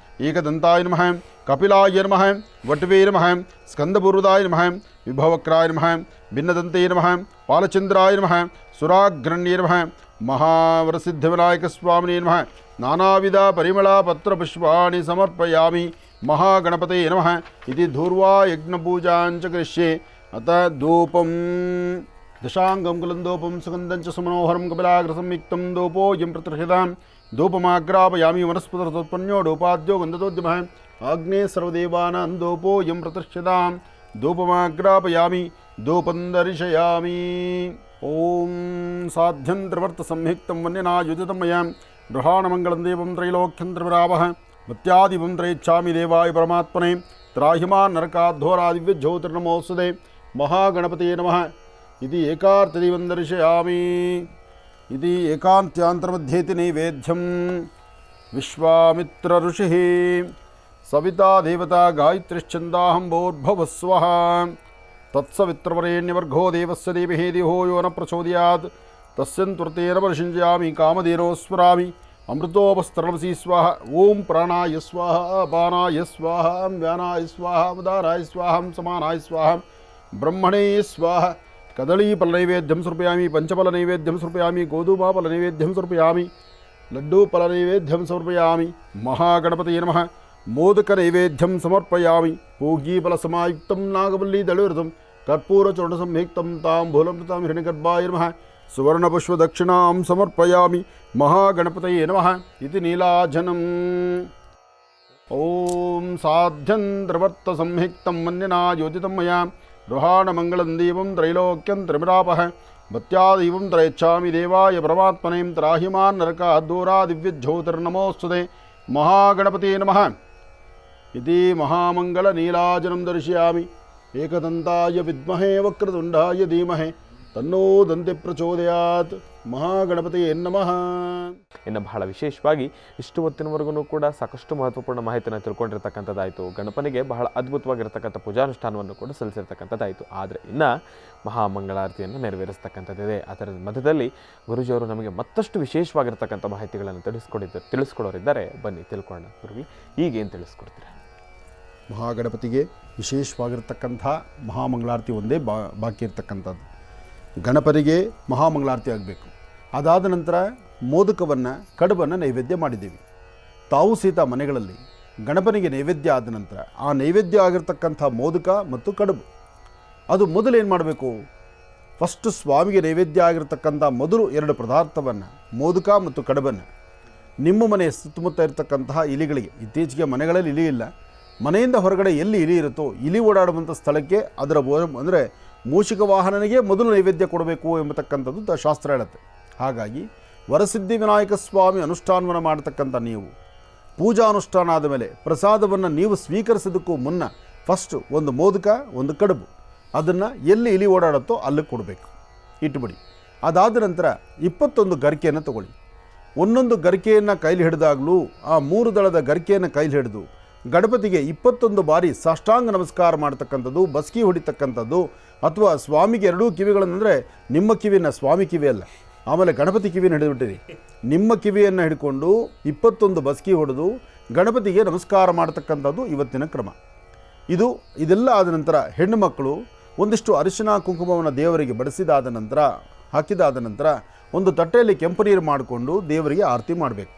ಏಕದಂತಾಯ ನಮಃ ಕಪಿಲಾಯ ನಮಃ ವಟವೇ ನಮಃ ಸ್ಕಂದಪೂರ್ವದಾಯ ನಮಃ ವಿಭವಕ್ರಾಯ ನಮಃ ಭಿನ್ನದಂತೆ ನಮಃ ಪಾಲಚಂದ್ರಾಯ ನಮಃ ಸುರಾಗ್ರಣ್ಯೇ ನಮಃ ಮಹಾವರಸಿದ್ಧಿವಿನಾಯಕ ಸ್ವಾಮಿನೇ ನಮಃ ನಾನಾವಿಧ ಪರಿಮಳ ಪತ್ರಪುಷ್ಪಾಣಿ ಸಮರ್ಪಯಾಮಿ ಮಹಾಗಣಪತಯೇ ನಮಃ ಇತಿ ಧೂರ್ವಾ ಯಜ್ಞಪೂಜಾಂಚ ಕರಿಷ್ಯೆ ಅತ ಧೂಪಂ ದಶಾಂಗಂ ಕುಲಂದೋಪಂ ಸುಗಂಧಂಚ ಸುಮನೋಹರಂ ಕಪಿಲಾಗ್ರಸಂಯುಕ್ತಂ ಧೂಪೋಯಂ ಪ್ರತಿರ್ಷಿತಾಂ ಧೂಪಮಾಗ್ರಾಪಯಾಮಿ ವನಸ್ಪತಿರುತ್ಪನ್ನೋ ಧೂಪಾದ್ಯೋ ಗಂಧದೋದ್ಯಮಃ ಆಗ್ನೇ ಸರ್ವದೇವಾನಾಂ ಧೂಪೋಯಂ ಪ್ರತಿರ್ಷಿತಾಂ ಧೂಪಮಾಗ್ರಾಪಯಾಮಿ ಧೂಪಂ ದರ್ಶಯಾಮಿ ಓಂ ಸಾಧ್ಯಂ ತ್ರಿವರ್ತ ಸಂಯುಕ್ತಂ ವನ್ಯನಾಯುಧಿತಂ ಮಯಾ ಗೃಹಾಣಮಂಗಳಂ ದೇವಂ ತ್ರೈಲೋಕ್ಯಂ ತ್ರಿವಿರಾವಃ ಮತ್ಯಾದಿವಂ ತ್ರಯಚ್ಛಾಮಿ ದೇವಾಯ ಪರಮಾತ್ಮನೆ ತ್ರಾಹಿಮಾನ್ ನರಕಾಧ್ವರಾದಿವ್ಯಜ್ಯೋತಿರ್ನಮೋಸ್ತುತೆ ಮಹಾಗಣಪತಯೇ ನಮಃ इति एकार्तदिवं दर्शयामि इति एकान्त्यान्तर्मध्येति नैवेद्यं विश्वामित्र ऋषिः सविता देवता गायत्रीश्छन्दाहं भूर्भुवः स्वः तत्सवित्रवरेण्यवर्घो देवस्य देवः दिवो यो न प्रचोदयात् तस्यन्त्वतेन वर्षिञ्जयामि कामधेनो स्मरामि अमृतोपस्तरणमसि स्वाहा ओं प्राणाय स्वाहा अपानाय स्वाहा व्यानाय स्वाहा उदाराय स्वाहा समानाय स्वाहा ब्रह्मणे स्वाहा कदलीफलनैवेद्यं समर्पयामि पंचफलनैवेद्यं समर्पयामि गोधूमफलनैवेद्यं समर्पयामि लड्डूफलनैवेद्यं समर्पयामि महागणपतये नमः मोदकनैवेद्यं समर्पयामि पूगीफलसमायुक्तं नागवल्लीदलविरतं कर्पूरचूर्णसंयुक्तं ताम्बूलं हिरण्यगर्भाय नमः सुवर्णपुष्पदक्षिणां समर्पयामि महागणपतये नमः इति नीलाजनम् ॐ साध्यं त्रिवर्तसंयुक्तं मन्यना योजितं मया गृहाणमंगलं देवं त्रैलोक्यं त्रिमिरापः भत्यादिवं त्रयच्छामि देवाय परमात्मने त्राहिमान् नरकाद्दूरादिव्यज्योतिर्नमोस्तुते महागणपतये नमः इति महामंगलनीलाजनं दर्शयामि एकदन्ताय विद्महे वक्रतुण्डाय धीमहि तन्नो दन्ति प्रचोदयात् ಮಹಾಗಣಪತಿಯೇ ನಮಃ.
ಇನ್ನು ಬಹಳ ವಿಶೇಷವಾಗಿ ಇಷ್ಟು ಹೊತ್ತಿನವರೆಗೂ ಕೂಡ ಸಾಕಷ್ಟು ಮಹತ್ವಪೂರ್ಣ ಮಾಹಿತಿಯನ್ನು ತಿಳ್ಕೊಂಡಿರ್ತಕ್ಕಂಥದ್ದಾಯಿತು. ಗಣಪನಿಗೆ ಬಹಳ ಅದ್ಭುತವಾಗಿರ್ತಕ್ಕಂಥ ಪೂಜಾನುಷ್ಠಾನವನ್ನು ಕೂಡ ಸಲ್ಲಿಸಿರ್ತಕ್ಕಂಥದ್ದಾಯಿತು. ಆದರೆ ಇನ್ನು ಮಹಾಮಂಗಳಾರತಿಯನ್ನು ನೆರವೇರಿಸ್ತಕ್ಕಂಥದ್ದಿದೆ. ಅದರ ಮಧ್ಯದಲ್ಲಿ ಗುರುಜಿಯವರು ನಮಗೆ ಮತ್ತಷ್ಟು ವಿಶೇಷವಾಗಿರ್ತಕ್ಕಂಥ ಮಾಹಿತಿಗಳನ್ನು ತಿಳಿಸ್ಕೊಡೋರಿದ್ದಾರೆ. ಬನ್ನಿ ತಿಳ್ಕೊಳ್ಳೋಣ. ಗುರುವಿ ಈಗೇನು ತಿಳಿಸ್ಕೊಡ್ತೀರಾ?
ಮಹಾಗಣಪತಿಗೆ ವಿಶೇಷವಾಗಿರ್ತಕ್ಕಂಥ ಮಹಾಮಂಗಳಾರತಿ ಒಂದೇ ಬಾಕಿ ಇರ್ತಕ್ಕಂಥದ್ದು. ಗಣಪನಿಗೆ ಮಹಾಮಂಗಳಾರತಿ ಆಗಬೇಕು. ಅದಾದ ನಂತರ ಮೋದಕವನ್ನು ಕಡುಬನ್ನು ನೈವೇದ್ಯ ಮಾಡಿದ್ದೀವಿ. ತಾವು ಸಹಿತ ಮನೆಗಳಲ್ಲಿ ಗಣಪನಿಗೆ ನೈವೇದ್ಯ ಆದ ನಂತರ ಆ ನೈವೇದ್ಯ ಆಗಿರ್ತಕ್ಕಂಥ ಮೋದಕ ಮತ್ತು ಕಡುಬು ಅದು ಮೊದಲು ಏನು ಮಾಡಬೇಕು? ಫಸ್ಟು ಸ್ವಾಮಿಗೆ ನೈವೇದ್ಯ ಆಗಿರ್ತಕ್ಕಂಥ ಮೊದಲು 2 ಪದಾರ್ಥವನ್ನು ಮೋದಕ ಮತ್ತು ಕಡುಬನ್ನು ನಿಮ್ಮ ಮನೆಯ ಸುತ್ತಮುತ್ತ ಇರತಕ್ಕಂತಹ ಇಲಿಗಳಿಗೆ, ಇತ್ತೀಚೆಗೆ ಮನೆಗಳಲ್ಲಿ ಇಲಿ ಇಲ್ಲ, ಮನೆಯಿಂದ ಹೊರಗಡೆ ಎಲ್ಲಿ ಇಲಿ ಇರುತ್ತೋ ಇಲಿ ಓಡಾಡುವಂಥ ಸ್ಥಳಕ್ಕೆ ಅದರ ಅಂದರೆ ಮೂಷಿಕ ವಾಹನನಿಗೆ ಮೊದಲು ನೈವೇದ್ಯ ಕೊಡಬೇಕು ಎಂಬತಕ್ಕಂಥದ್ದು ಶಾಸ್ತ್ರ ಹೇಳುತ್ತೆ. ಹಾಗಾಗಿ ವರಸಿದ್ಧಿ ವಿನಾಯಕ ಸ್ವಾಮಿ ಅನುಷ್ಠಾನವನ್ನು ಮಾಡತಕ್ಕಂಥ ನೀವು ಪೂಜಾ ಅನುಷ್ಠಾನ ಆದ ಮೇಲೆ ಪ್ರಸಾದವನ್ನು ನೀವು ಸ್ವೀಕರಿಸೋದಕ್ಕೂ ಮುನ್ನ ಫಸ್ಟ್ ಒಂದು ಮೋದಕ ಒಂದು ಕಡುಬು ಅದನ್ನು ಎಲ್ಲಿ ಇಲಿ ಓಡಾಡುತ್ತೋ ಅಲ್ಲಿಗೆ ಕೊಡಬೇಕು, ಇಟ್ಟುಬಿಡಿ. ಅದಾದ ನಂತರ 21 ಗರಿಕೆಯನ್ನು ತಗೊಳ್ಳಿ. ಒಂದೊಂದು ಗರಿಕೆಯನ್ನು ಕೈಲಿ ಹಿಡಿದಾಗಲೂ ಆ 3 ದಳದ ಗರಿಕೆಯನ್ನು ಕೈಲಿ ಹಿಡಿದು ಗಣಪತಿಗೆ 21 ಬಾರಿ ಸಾಷ್ಟಾಂಗ ನಮಸ್ಕಾರ ಮಾಡ್ತಕ್ಕಂಥದ್ದು, ಬಸ್ಕಿ ಹೊಡಿತಕ್ಕಂಥದ್ದು. ಅಥವಾ ಸ್ವಾಮಿಗೆ 2 ಕಿವಿಗಳಂದರೆ ನಿಮ್ಮ ಕಿವಿಯನ್ನು ಸ್ವಾಮಿ ಕಿವಿ ಅಲ್ಲ, ಆಮೇಲೆ ಗಣಪತಿ ಕಿವಿಯನ್ನು ಹಿಡಿದುಬಿಟ್ಟಿರಿ. ನಿಮ್ಮ ಕಿವಿಯನ್ನು ಹಿಡ್ಕೊಂಡು 21 ಬಸ್ಕಿ ಹೊಡೆದು ಗಣಪತಿಗೆ ನಮಸ್ಕಾರ ಮಾಡ್ತಕ್ಕಂಥದ್ದು ಇವತ್ತಿನ ಕ್ರಮ. ಇದೆಲ್ಲ ಆದ ನಂತರ ಹೆಣ್ಣು ಮಕ್ಕಳು ಒಂದಿಷ್ಟು ಅರಿಶಿನ ಕುಂಕುಮವನ್ನು ದೇವರಿಗೆ ಬಡಿಸಿದಾದ ನಂತರ ಹಾಕಿದಾದ ನಂತರ ಒಂದು ತಟ್ಟೆಯಲ್ಲಿ ಕೆಂಪು ನೀರು ಮಾಡಿಕೊಂಡು ದೇವರಿಗೆ ಆರತಿ ಮಾಡಬೇಕು.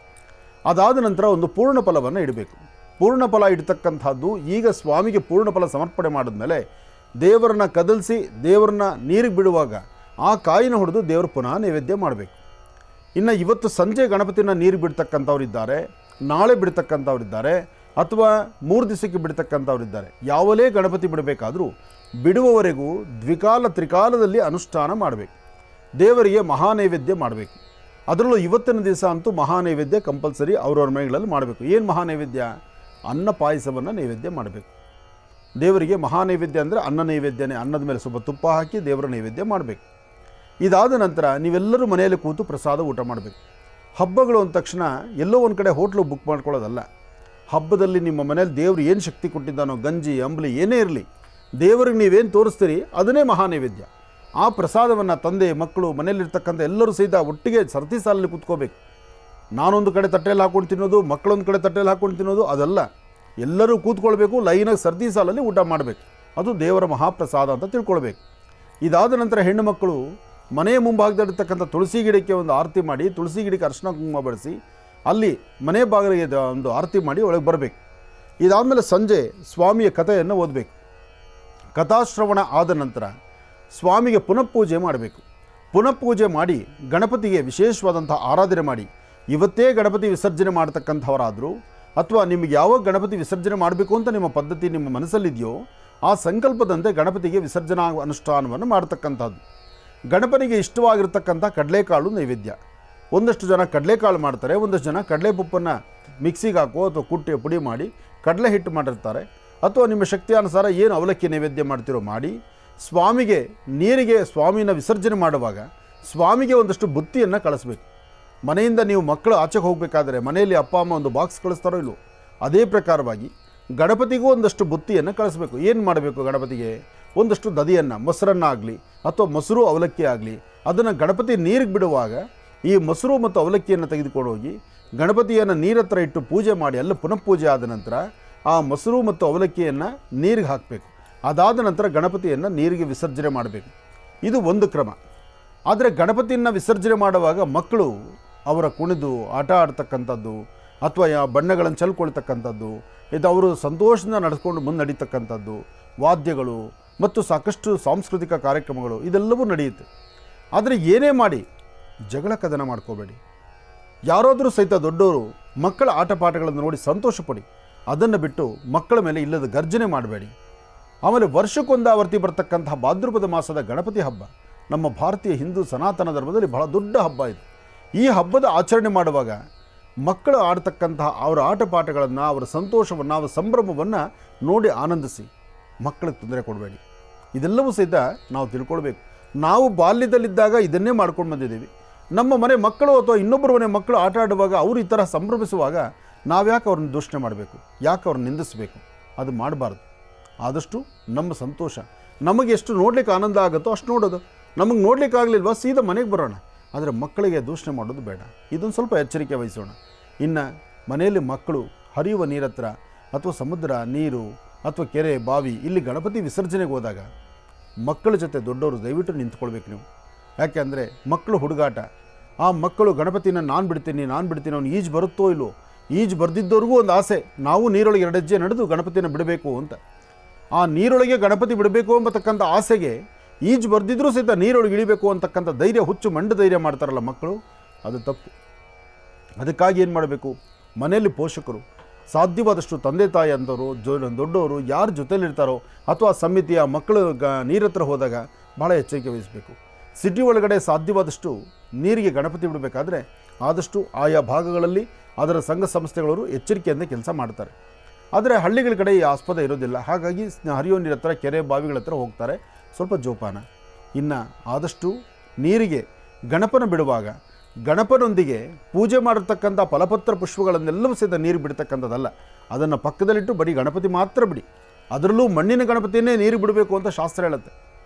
ಅದಾದ ನಂತರ ಒಂದು ಪೂರ್ಣ ಫಲವನ್ನು ಇಡಬೇಕು. ಪೂರ್ಣ ಫಲ ಇಡ್ತಕ್ಕಂಥದ್ದು ಈಗ ಸ್ವಾಮಿಗೆ ಪೂರ್ಣ ಫಲ ಸಮರ್ಪಣೆ ಮಾಡಿದ್ಮೇಲೆ ದೇವರನ್ನ ಕದಲಿಸಿ ದೇವರನ್ನ ನೀರಿಗೆ ಬಿಡುವಾಗ ಆ ಕಾಯಿನ ಹೊಡೆದು ದೇವರು ಪುನಃ ನೈವೇದ್ಯ ಮಾಡಬೇಕು. ಇನ್ನು ಇವತ್ತು ಸಂಜೆ ಗಣಪತಿನ ನೀರು ಬಿಡ್ತಕ್ಕಂಥವ್ರಿದ್ದಾರೆ, ನಾಳೆ ಬಿಡ್ತಕ್ಕಂಥವ್ರಿದ್ದಾರೆ, ಅಥವಾ 3 ದಿವಸಕ್ಕೆ ಬಿಡ್ತಕ್ಕಂಥವ್ರಿದ್ದಾರೆ. ಯಾವಲೇ ಗಣಪತಿ ಬಿಡಬೇಕಾದರೂ ಬಿಡುವವರೆಗೂ ದ್ವಿಕಾಲ ತ್ರಿಕಾಲದಲ್ಲಿ ಅನುಷ್ಠಾನ ಮಾಡಬೇಕು. ದೇವರಿಗೆ ಮಹಾನೈವೇದ್ಯ ಮಾಡಬೇಕು. ಅದರಲ್ಲೂ ಇವತ್ತಿನ ದಿವಸ ಅಂತೂ ಮಹಾನೈವೇದ್ಯ ಕಂಪಲ್ಸರಿ ಅವ್ರವ್ರ ಮನೆಗಳಲ್ಲಿ ಮಾಡಬೇಕು. ಏನು ಮಹಾನೈವೇದ್ಯ? ಅನ್ನ ಪಾಯಸವನ್ನು ನೈವೇದ್ಯ ಮಾಡಬೇಕು. ದೇವರಿಗೆ ಮಹಾನೈವೇದ್ಯ ಅಂದರೆ ಅನ್ನ ನೈವೇದ್ಯನೇ. ಅನ್ನದ ಮೇಲೆ ಸ್ವಲ್ಪ ತುಪ್ಪ ಹಾಕಿ ದೇವರ ನೈವೇದ್ಯ ಮಾಡಬೇಕು. ಇದಾದ ನಂತರ ನೀವೆಲ್ಲರೂ ಮನೆಯಲ್ಲಿ ಕೂತು ಪ್ರಸಾದ ಊಟ ಮಾಡಬೇಕು. ಹಬ್ಬಗಳು ಅಂದ ತಕ್ಷಣ ಎಲ್ಲೋ ಒಂದು ಕಡೆ ಹೋಟ್ಲು ಬುಕ್ ಮಾಡ್ಕೊಳ್ಳೋದಲ್ಲ. ಹಬ್ಬದಲ್ಲಿ ನಿಮ್ಮ ಮನೇಲಿ ದೇವರು ಏನು ಶಕ್ತಿ ಕೊಟ್ಟಿದ್ದಾನೋ, ಗಂಜಿ ಅಂಬಲಿ ಏನೇ ಇರಲಿ, ದೇವರಿಗೆ ನೀವೇನು ತೋರಿಸ್ತೀರಿ ಅದನ್ನೇ ಮಹಾನೈವೇದ್ಯ. ಆ ಪ್ರಸಾದವನ್ನು ತಂದೆ ಮಕ್ಕಳು ಮನೆಯಲ್ಲಿರ್ತಕ್ಕಂಥ ಎಲ್ಲರೂ ಸಹಿತ ಒಟ್ಟಿಗೆ ಸರತಿ ಸಾಲಲ್ಲಿ ಕೂತ್ಕೋಬೇಕು. ನಾನೊಂದು ಕಡೆ ತಟ್ಟೆಯಲ್ಲಿ ಹಾಕ್ಕೊಂಡು ತಿನ್ನೋದು, ಮಕ್ಕಳೊಂದು ಕಡೆ ತಟ್ಟೆಯಲ್ಲಿ ಹಾಕ್ಕೊಂಡು ತಿನ್ನೋದು ಅದಲ್ಲ. ಎಲ್ಲರೂ ಕೂತ್ಕೊಳ್ಬೇಕು, ಲೈನಾಗಿ ಸರ್ದಿ ಸಾಲಲ್ಲಿ ಊಟ ಮಾಡಬೇಕು. ಅದು ದೇವರ ಮಹಾಪ್ರಸಾದ ಅಂತ ತಿಳ್ಕೊಳ್ಬೇಕು. ಇದಾದ ನಂತರ ಹೆಣ್ಣು ಮಕ್ಕಳು ಮನೆಯ ಮುಂಭಾಗದಲ್ಲಿರ್ತಕ್ಕಂಥ ತುಳಸಿ ಗಿಡಕ್ಕೆ ಒಂದು ಆರತಿ ಮಾಡಿ, ತುಳಸಿ ಗಿಡಕ್ಕೆ ಅರಿಶಿನ ಕುಂಕುಮ ಬಳಸಿ ಅಲ್ಲಿ ಮನೆ ಬಾಗಿಲಿಗೆ ಒಂದು ಆರತಿ ಮಾಡಿ ಒಳಗೆ ಬರಬೇಕು. ಇದಾದಮೇಲೆ ಸಂಜೆ ಸ್ವಾಮಿಯ ಕಥೆಯನ್ನು ಓದಬೇಕು. ಕಥಾಶ್ರವಣ ಆದ ನಂತರ ಸ್ವಾಮಿಗೆ ಪುನಃಪೂಜೆ ಮಾಡಬೇಕು. ಪುನಃಪೂಜೆ ಮಾಡಿ ಗಣಪತಿಗೆ ವಿಶೇಷವಾದಂಥ ಆರಾಧನೆ ಮಾಡಿ, ಇವತ್ತೇ ಗಣಪತಿ ವಿಸರ್ಜನೆ ಮಾಡ್ತಕ್ಕಂಥವರಾದರೂ ಅಥವಾ ನಿಮಗೆ ಯಾವಾಗ ಗಣಪತಿ ವಿಸರ್ಜನೆ ಮಾಡಬೇಕು ಅಂತ ನಿಮ್ಮ ಪದ್ಧತಿ ನಿಮ್ಮ ಮನಸ್ಸಲ್ಲಿದೆಯೋ ಆ ಸಂಕಲ್ಪದಂತೆ ಗಣಪತಿಗೆ ವಿಸರ್ಜನಾ ಅನುಷ್ಠಾನವನ್ನು ಮಾಡ್ತಕ್ಕಂಥದ್ದು. ಗಣಪನಿಗೆ ಇಷ್ಟವಾಗಿರ್ತಕ್ಕಂಥ ಕಡಲೆಕಾಳು ನೈವೇದ್ಯ. ಒಂದಷ್ಟು ಜನ ಕಡಲೆಕಾಳು ಮಾಡ್ತಾರೆ, ಒಂದಷ್ಟು ಜನ ಕಡಲೆ ಪಪ್ಪನ್ನು ಮಿಕ್ಸಿಗೆ ಹಾಕೋ ಅಥವಾ ಕುಟ್ಟಿ ಪುಡಿ ಮಾಡಿ ಕಡಲೆ ಹಿಟ್ಟು ಮಾಡಿರ್ತಾರೆ. ಅಥವಾ ನಿಮ್ಮ ಶಕ್ತಿಯಾನುಸಾರ ಏನು ಅವಲಕ್ಕಿ ನೈವೇದ್ಯ ಮಾಡ್ತಿರೋ ಮಾಡಿ ಸ್ವಾಮಿಗೆ ನೀರಿಗೆ ಸ್ವಾಮಿನ ವಿಸರ್ಜನೆ ಮಾಡುವಾಗ ಸ್ವಾಮಿಗೆ ಒಂದಷ್ಟು ಬುತ್ತಿಯನ್ನು ಕಳಿಸ್ಬೇಕು. ಮನೆಯಿಂದ ನೀವು ಮಕ್ಕಳು ಆಚೆಗೆ ಹೋಗಬೇಕಾದ್ರೆ ಮನೆಯಲ್ಲಿ ಅಪ್ಪ ಅಮ್ಮ ಒಂದು ಬಾಕ್ಸ್ ಕಳಿಸ್ತಾರೋ ಇಲ್ಲೋ ಅದೇ ಪ್ರಕಾರವಾಗಿ ಗಣಪತಿಗೂ ಒಂದಷ್ಟು ಬುತ್ತಿಯನ್ನು ಕಳಿಸ್ಬೇಕು. ಏನು ಮಾಡಬೇಕು? ಗಣಪತಿಗೆ ಒಂದಷ್ಟು ದದಿಯನ್ನು, ಮೊಸರನ್ನಾಗಲಿ ಅಥವಾ ಮೊಸರು ಅವಲಕ್ಕಿ ಆಗಲಿ ಅದನ್ನು ಗಣಪತಿ ನೀರಿಗೆ ಬಿಡುವಾಗ ಈ ಮೊಸರು ಮತ್ತು ಅವಲಕ್ಕಿಯನ್ನು ತೆಗೆದುಕೊಂಡು ಹೋಗಿ ಗಣಪತಿಯನ್ನು ನೀರ ಹತ್ರ ಇಟ್ಟು ಪೂಜೆ ಮಾಡಿ ಎಲ್ಲ ಪುನಃ ಪೂಜೆ ಆದ ನಂತರ ಆ ಮೊಸರು ಮತ್ತು ಅವಲಕ್ಕಿಯನ್ನು ನೀರಿಗೆ ಹಾಕಬೇಕು. ಅದಾದ ನಂತರ ಗಣಪತಿಯನ್ನು ನೀರಿಗೆ ವಿಸರ್ಜನೆ ಮಾಡಬೇಕು. ಇದು ಒಂದು ಕ್ರಮ. ಆದರೆ ಗಣಪತಿಯನ್ನು ವಿಸರ್ಜನೆ ಮಾಡುವಾಗ ಮಕ್ಕಳು ಅವರ ಕುಣಿದು ಆಟ ಆಡ್ತಕ್ಕಂಥದ್ದು ಅಥವಾ ಬಣ್ಣಗಳನ್ನು ಚೆಲ್ಕೊಳ್ತಕ್ಕಂಥದ್ದು, ಇದು ಅವರು ಸಂತೋಷದಿಂದ ನಡೆಸ್ಕೊಂಡು ಮುನ್ನಡೀತಕ್ಕಂಥದ್ದು, ವಾದ್ಯಗಳು ಮತ್ತು ಸಾಕಷ್ಟು ಸಾಂಸ್ಕೃತಿಕ ಕಾರ್ಯಕ್ರಮಗಳು ಇದೆಲ್ಲವೂ ನಡೆಯುತ್ತೆ. ಆದರೆ ಏನೇ ಮಾಡಿ ಜಗಳ ಕದನ ಮಾಡ್ಕೋಬೇಡಿ. ಯಾರಾದರೂ ಸಹಿತ ದೊಡ್ಡವರು ಮಕ್ಕಳ ಆಟ ಪಾಠಗಳನ್ನು ನೋಡಿ ಸಂತೋಷಪಡಿ. ಅದನ್ನು ಬಿಟ್ಟು ಮಕ್ಕಳ ಮೇಲೆ ಇಲ್ಲದ ಗರ್ಜನೆ ಮಾಡಬೇಡಿ. ಆಮೇಲೆ ವರ್ಷಕ್ಕೊಂದಾವರ್ತಿ ಬರ್ತಕ್ಕಂತಹ ಭಾದ್ರಪದ ಮಾಸದ ಗಣಪತಿ ಹಬ್ಬ ನಮ್ಮ ಭಾರತೀಯ ಹಿಂದೂ ಸನಾತನ ಧರ್ಮದಲ್ಲಿ ಬಹಳ ದೊಡ್ಡ ಹಬ್ಬ ಇದು. ಈ ಹಬ್ಬದ ಆಚರಣೆ ಮಾಡುವಾಗ ಮಕ್ಕಳು ಆಡ್ತಕ್ಕಂತಹ ಅವರ ಆಟ ಪಾಠಗಳನ್ನು, ಅವರ ಸಂತೋಷವನ್ನು, ಅವರ ಸಂಭ್ರಮವನ್ನು ನೋಡಿ ಆನಂದಿಸಿ. ಮಕ್ಕಳಿಗೆ ತೊಂದರೆ ಕೊಡಬೇಡಿ. ಇದೆಲ್ಲವೂ ಸಹಿತ ನಾವು ತಿಳ್ಕೊಳ್ಬೇಕು. ನಾವು ಬಾಲ್ಯದಲ್ಲಿದ್ದಾಗ ಇದನ್ನೇ ಮಾಡ್ಕೊಂಡು ಬಂದಿದ್ದೀವಿ. ನಮ್ಮ ಮನೆ ಮಕ್ಕಳು ಅಥವಾ ಇನ್ನೊಬ್ಬರ ಮನೆ ಮಕ್ಕಳು ಆಟ ಆಡುವಾಗ ಅವರು ಈ ಥರ ಸಂಭ್ರಮಿಸುವಾಗ ನಾವ್ಯಾಕೆ ಅವ್ರನ್ನ ದೂಷಣೆ ಮಾಡಬೇಕು? ಯಾಕೆ ಅವ್ರನ್ನ ನಿಂದಿಸಬೇಕು? ಅದು ಮಾಡಬಾರ್ದು. ಆದಷ್ಟು ನಮ್ಮ ಸಂತೋಷ ನಮಗೆ ಎಷ್ಟು ನೋಡ್ಲಿಕ್ಕೆ ಆನಂದ ಆಗುತ್ತೋ ಅಷ್ಟು ನೋಡೋದು. ನಮಗೆ ನೋಡ್ಲಿಕ್ಕೆ ಆಗಲಿಲ್ವಾ ಸೀದಾ ಮನೆಗೆ ಬರೋಣ. ಆದರೆ ಮಕ್ಕಳಿಗೆ ದೂಷಣೆ ಮಾಡೋದು ಬೇಡ. ಇದೊಂದು ಸ್ವಲ್ಪ ಎಚ್ಚರಿಕೆ ವಹಿಸೋಣ. ಇನ್ನು ಮನೆಯಲ್ಲಿ ಮಕ್ಕಳು ಹರಿಯುವ ನೀರ ಹತ್ರ ಅಥವಾ ಸಮುದ್ರ ನೀರು ಅಥವಾ ಕೆರೆ ಬಾವಿ ಇಲ್ಲಿ ಗಣಪತಿ ವಿಸರ್ಜನೆಗೆ ಹೋದಾಗ ಮಕ್ಕಳ ಜೊತೆ ದೊಡ್ಡವರು ದಯವಿಟ್ಟು ನಿಂತ್ಕೊಳ್ಬೇಕು ನೀವು. ಯಾಕೆ ಅಂದರೆ ಮಕ್ಕಳು ಹುಡುಗಾಟ. ಆ ಮಕ್ಕಳು ಗಣಪತಿನ ನಾನು ಬಿಡ್ತೀನಿ ಅವ್ನು ಈಜು ಬರುತ್ತೋ ಇಲ್ಲೋ, ಈಜು ಬರ್ದಿದ್ದವ್ರಿಗೂ ಒಂದು ಆಸೆ, ನಾವು ನೀರೊಳಗೆ 2 ಹೆಜ್ಜೆ ನಡೆದು ಗಣಪತಿನ ಬಿಡಬೇಕು ಅಂತ. ಆ ನೀರೊಳಗೆ ಗಣಪತಿ ಬಿಡಬೇಕು ಎಂಬತಕ್ಕಂಥ ಆಸೆಗೆ ಈಜು ಬರ್ದಿದ್ರೂ ಸಹಿತ ನೀರೊಳಗೆ ಇಳಿಬೇಕು ಅಂತಕ್ಕಂಥ ಧೈರ್ಯ, ಹುಚ್ಚು ಮಂಡ ಧೈರ್ಯ ಮಾಡ್ತಾರಲ್ಲ ಮಕ್ಕಳು, ಅದು ತಪ್ಪು. ಅದಕ್ಕಾಗಿ ಏನು ಮಾಡಬೇಕು? ಮನೆಯಲ್ಲಿ ಪೋಷಕರು ಸಾಧ್ಯವಾದಷ್ಟು ತಂದೆ ತಾಯಿ ಅಂದವರು ದೊಡ್ಡವರು ಯಾರು ಜೊತೆಲಿರ್ತಾರೋ ಅಥವಾ ಸಮಿತಿಯ ಮಕ್ಕಳು ನೀರ ಹತ್ರ ಹೋದಾಗ ಭಾಳ ಎಚ್ಚರಿಕೆ ವಹಿಸಬೇಕು. ಸಿಟಿ ಒಳಗಡೆ ಸಾಧ್ಯವಾದಷ್ಟು ನೀರಿಗೆ ಗಣಪತಿ ಬಿಡಬೇಕಾದ್ರೆ ಆದಷ್ಟು ಆಯಾ ಭಾಗಗಳಲ್ಲಿ ಅದರ ಸಂಘ ಸಂಸ್ಥೆಗಳವರು ಎಚ್ಚರಿಕೆಯಿಂದ ಕೆಲಸ ಮಾಡ್ತಾರೆ. ಆದರೆ ಹಳ್ಳಿಗಳ ಕಡೆ ಈ ಆಸ್ಪದ ಇರೋದಿಲ್ಲ. ಹಾಗಾಗಿ ಹರಿಯೋ ನೀರ ಹತ್ರ ಕೆರೆ ಬಾವಿಗಳ ಹತ್ರ ಹೋಗ್ತಾರೆ, ಸ್ವಲ್ಪ ಜೋಪಾನ. ಇನ್ನು ಆದಷ್ಟು ನೀರಿಗೆ ಗಣಪನ ಬಿಡುವಾಗ ಗಣಪನೊಂದಿಗೆ ಪೂಜೆ ಮಾಡಿರ್ತಕ್ಕಂಥ ಫಲಪತ್ರ ಪುಷ್ಪಗಳನ್ನೆಲ್ಲವೂ ಸಹಿತ ನೀರು ಬಿಡ್ತಕ್ಕಂಥದ್ದಲ್ಲ. ಅದನ್ನು ಪಕ್ಕದಲ್ಲಿಟ್ಟು ಬರೀ ಗಣಪತಿ ಮಾತ್ರ ಬಿಡಿ. ಅದರಲ್ಲೂ ಮಣ್ಣಿನ ಗಣಪತಿಯನ್ನೇ ನೀರು ಬಿಡಬೇಕು ಅಂತ ಶಾಸ್ತ್ರ ಹೇಳುತ್ತೆ.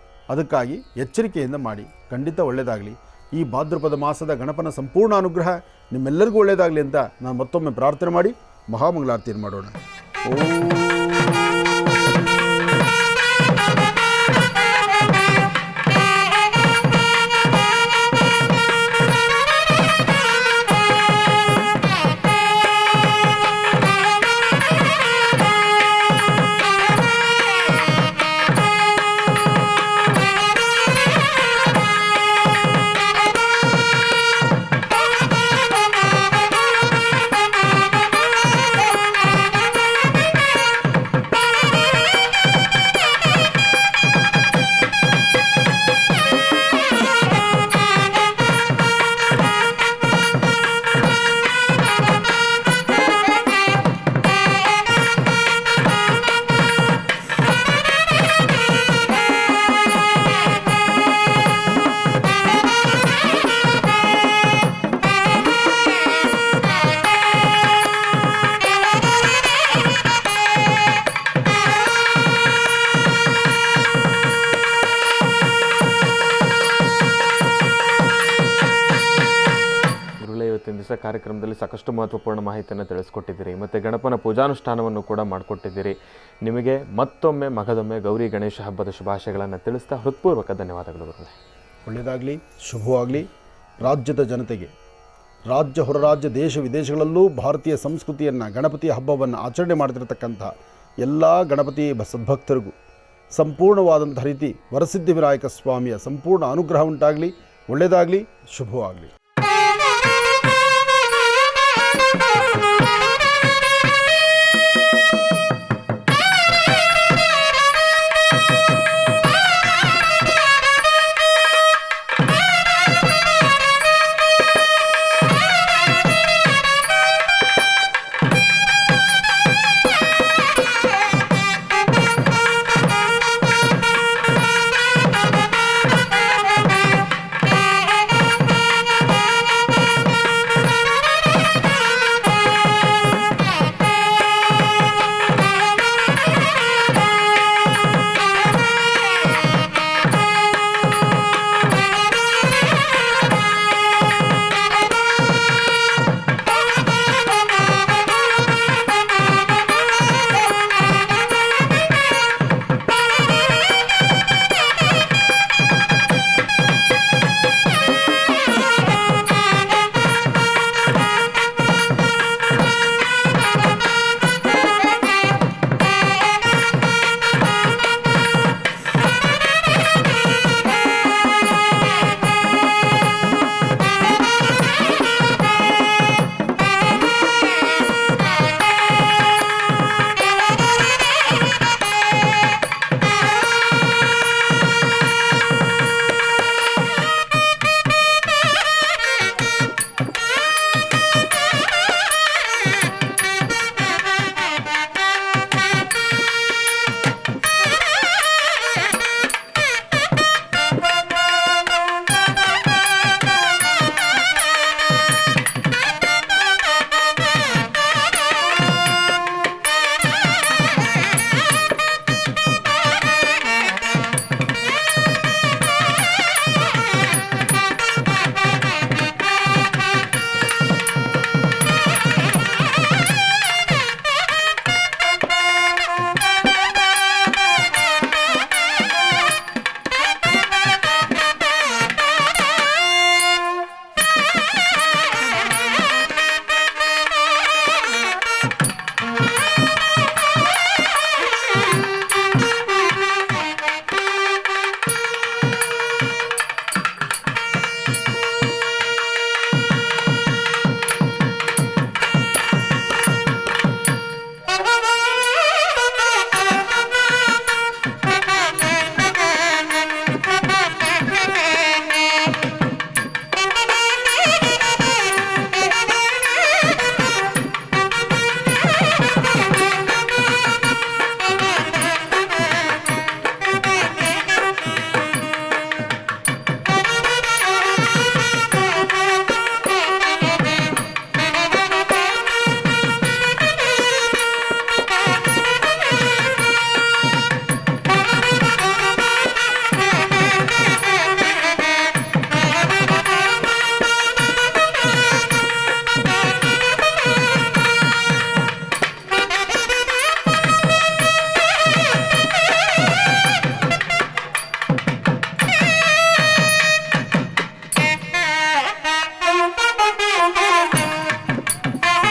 ಅದಕ್ಕಾಗಿ ಎಚ್ಚರಿಕೆಯಿಂದ ಮಾಡಿ. ಖಂಡಿತ ಒಳ್ಳೆಯದಾಗಲಿ. ಈ ಭಾದ್ರಪದ ಮಾಸದ ಗಣಪನ ಸಂಪೂರ್ಣ ಅನುಗ್ರಹ ನಿಮ್ಮೆಲ್ಲರಿಗೂ ಒಳ್ಳೆಯದಾಗಲಿ ಅಂತ ನಾನು ಮತ್ತೊಮ್ಮೆ ಪ್ರಾರ್ಥನೆ ಮಾಡಿ ಮಹಾಮಂಗಳಾರತಿಯನ್ನು ಮಾಡೋಣ.
ದಿವಸ ಕಾರ್ಯಕ್ರಮದಲ್ಲಿ ಸಾಕಷ್ಟು ಮಹತ್ವಪೂರ್ಣ ಮಾಹಿತಿಯನ್ನು ತಿಳಿಸ್ಕೊಟ್ಟಿದ್ದೀರಿ ಮತ್ತು ಗಣಪನ ಪೂಜಾನುಷ್ಠಾನವನ್ನು ಕೂಡ ಮಾಡಿಕೊಟ್ಟಿದ್ದೀರಿ. ನಿಮಗೆ ಮತ್ತೊಮ್ಮೆ ಮಗದೊಮ್ಮೆ ಗೌರಿ ಗಣೇಶ ಹಬ್ಬದ ಶುಭಾಶಯಗಳನ್ನು ತಿಳಿಸ್ತಾ ಹೃತ್ಪೂರ್ವಕ ಧನ್ಯವಾದಗಳು ಗುರುಗಳೇ.
ಒಳ್ಳೆಯದಾಗಲಿ, ಶುಭವಾಗಲಿ. ರಾಜ್ಯದ ಜನತೆಗೆ, ರಾಜ್ಯ ಹೊರ ರಾಜ್ಯ ದೇಶ ವಿದೇಶಗಳಲ್ಲೂ ಭಾರತೀಯ ಸಂಸ್ಕೃತಿಯನ್ನು, ಗಣಪತಿಯ ಹಬ್ಬವನ್ನು ಆಚರಣೆ ಮಾಡ್ತಿರತಕ್ಕಂಥ ಎಲ್ಲ ಗಣಪತಿ ಸದ್ಭಕ್ತರಿಗೂ ಸಂಪೂರ್ಣವಾದಂಥ ರೀತಿ ವರಸಿದ್ಧಿ ವಿನಾಯಕ ಸ್ವಾಮಿಯ ಸಂಪೂರ್ಣ ಅನುಗ್ರಹ ಉಂಟಾಗಲಿ. ಒಳ್ಳೆಯದಾಗಲಿ, ಶುಭವಾಗಲಿ.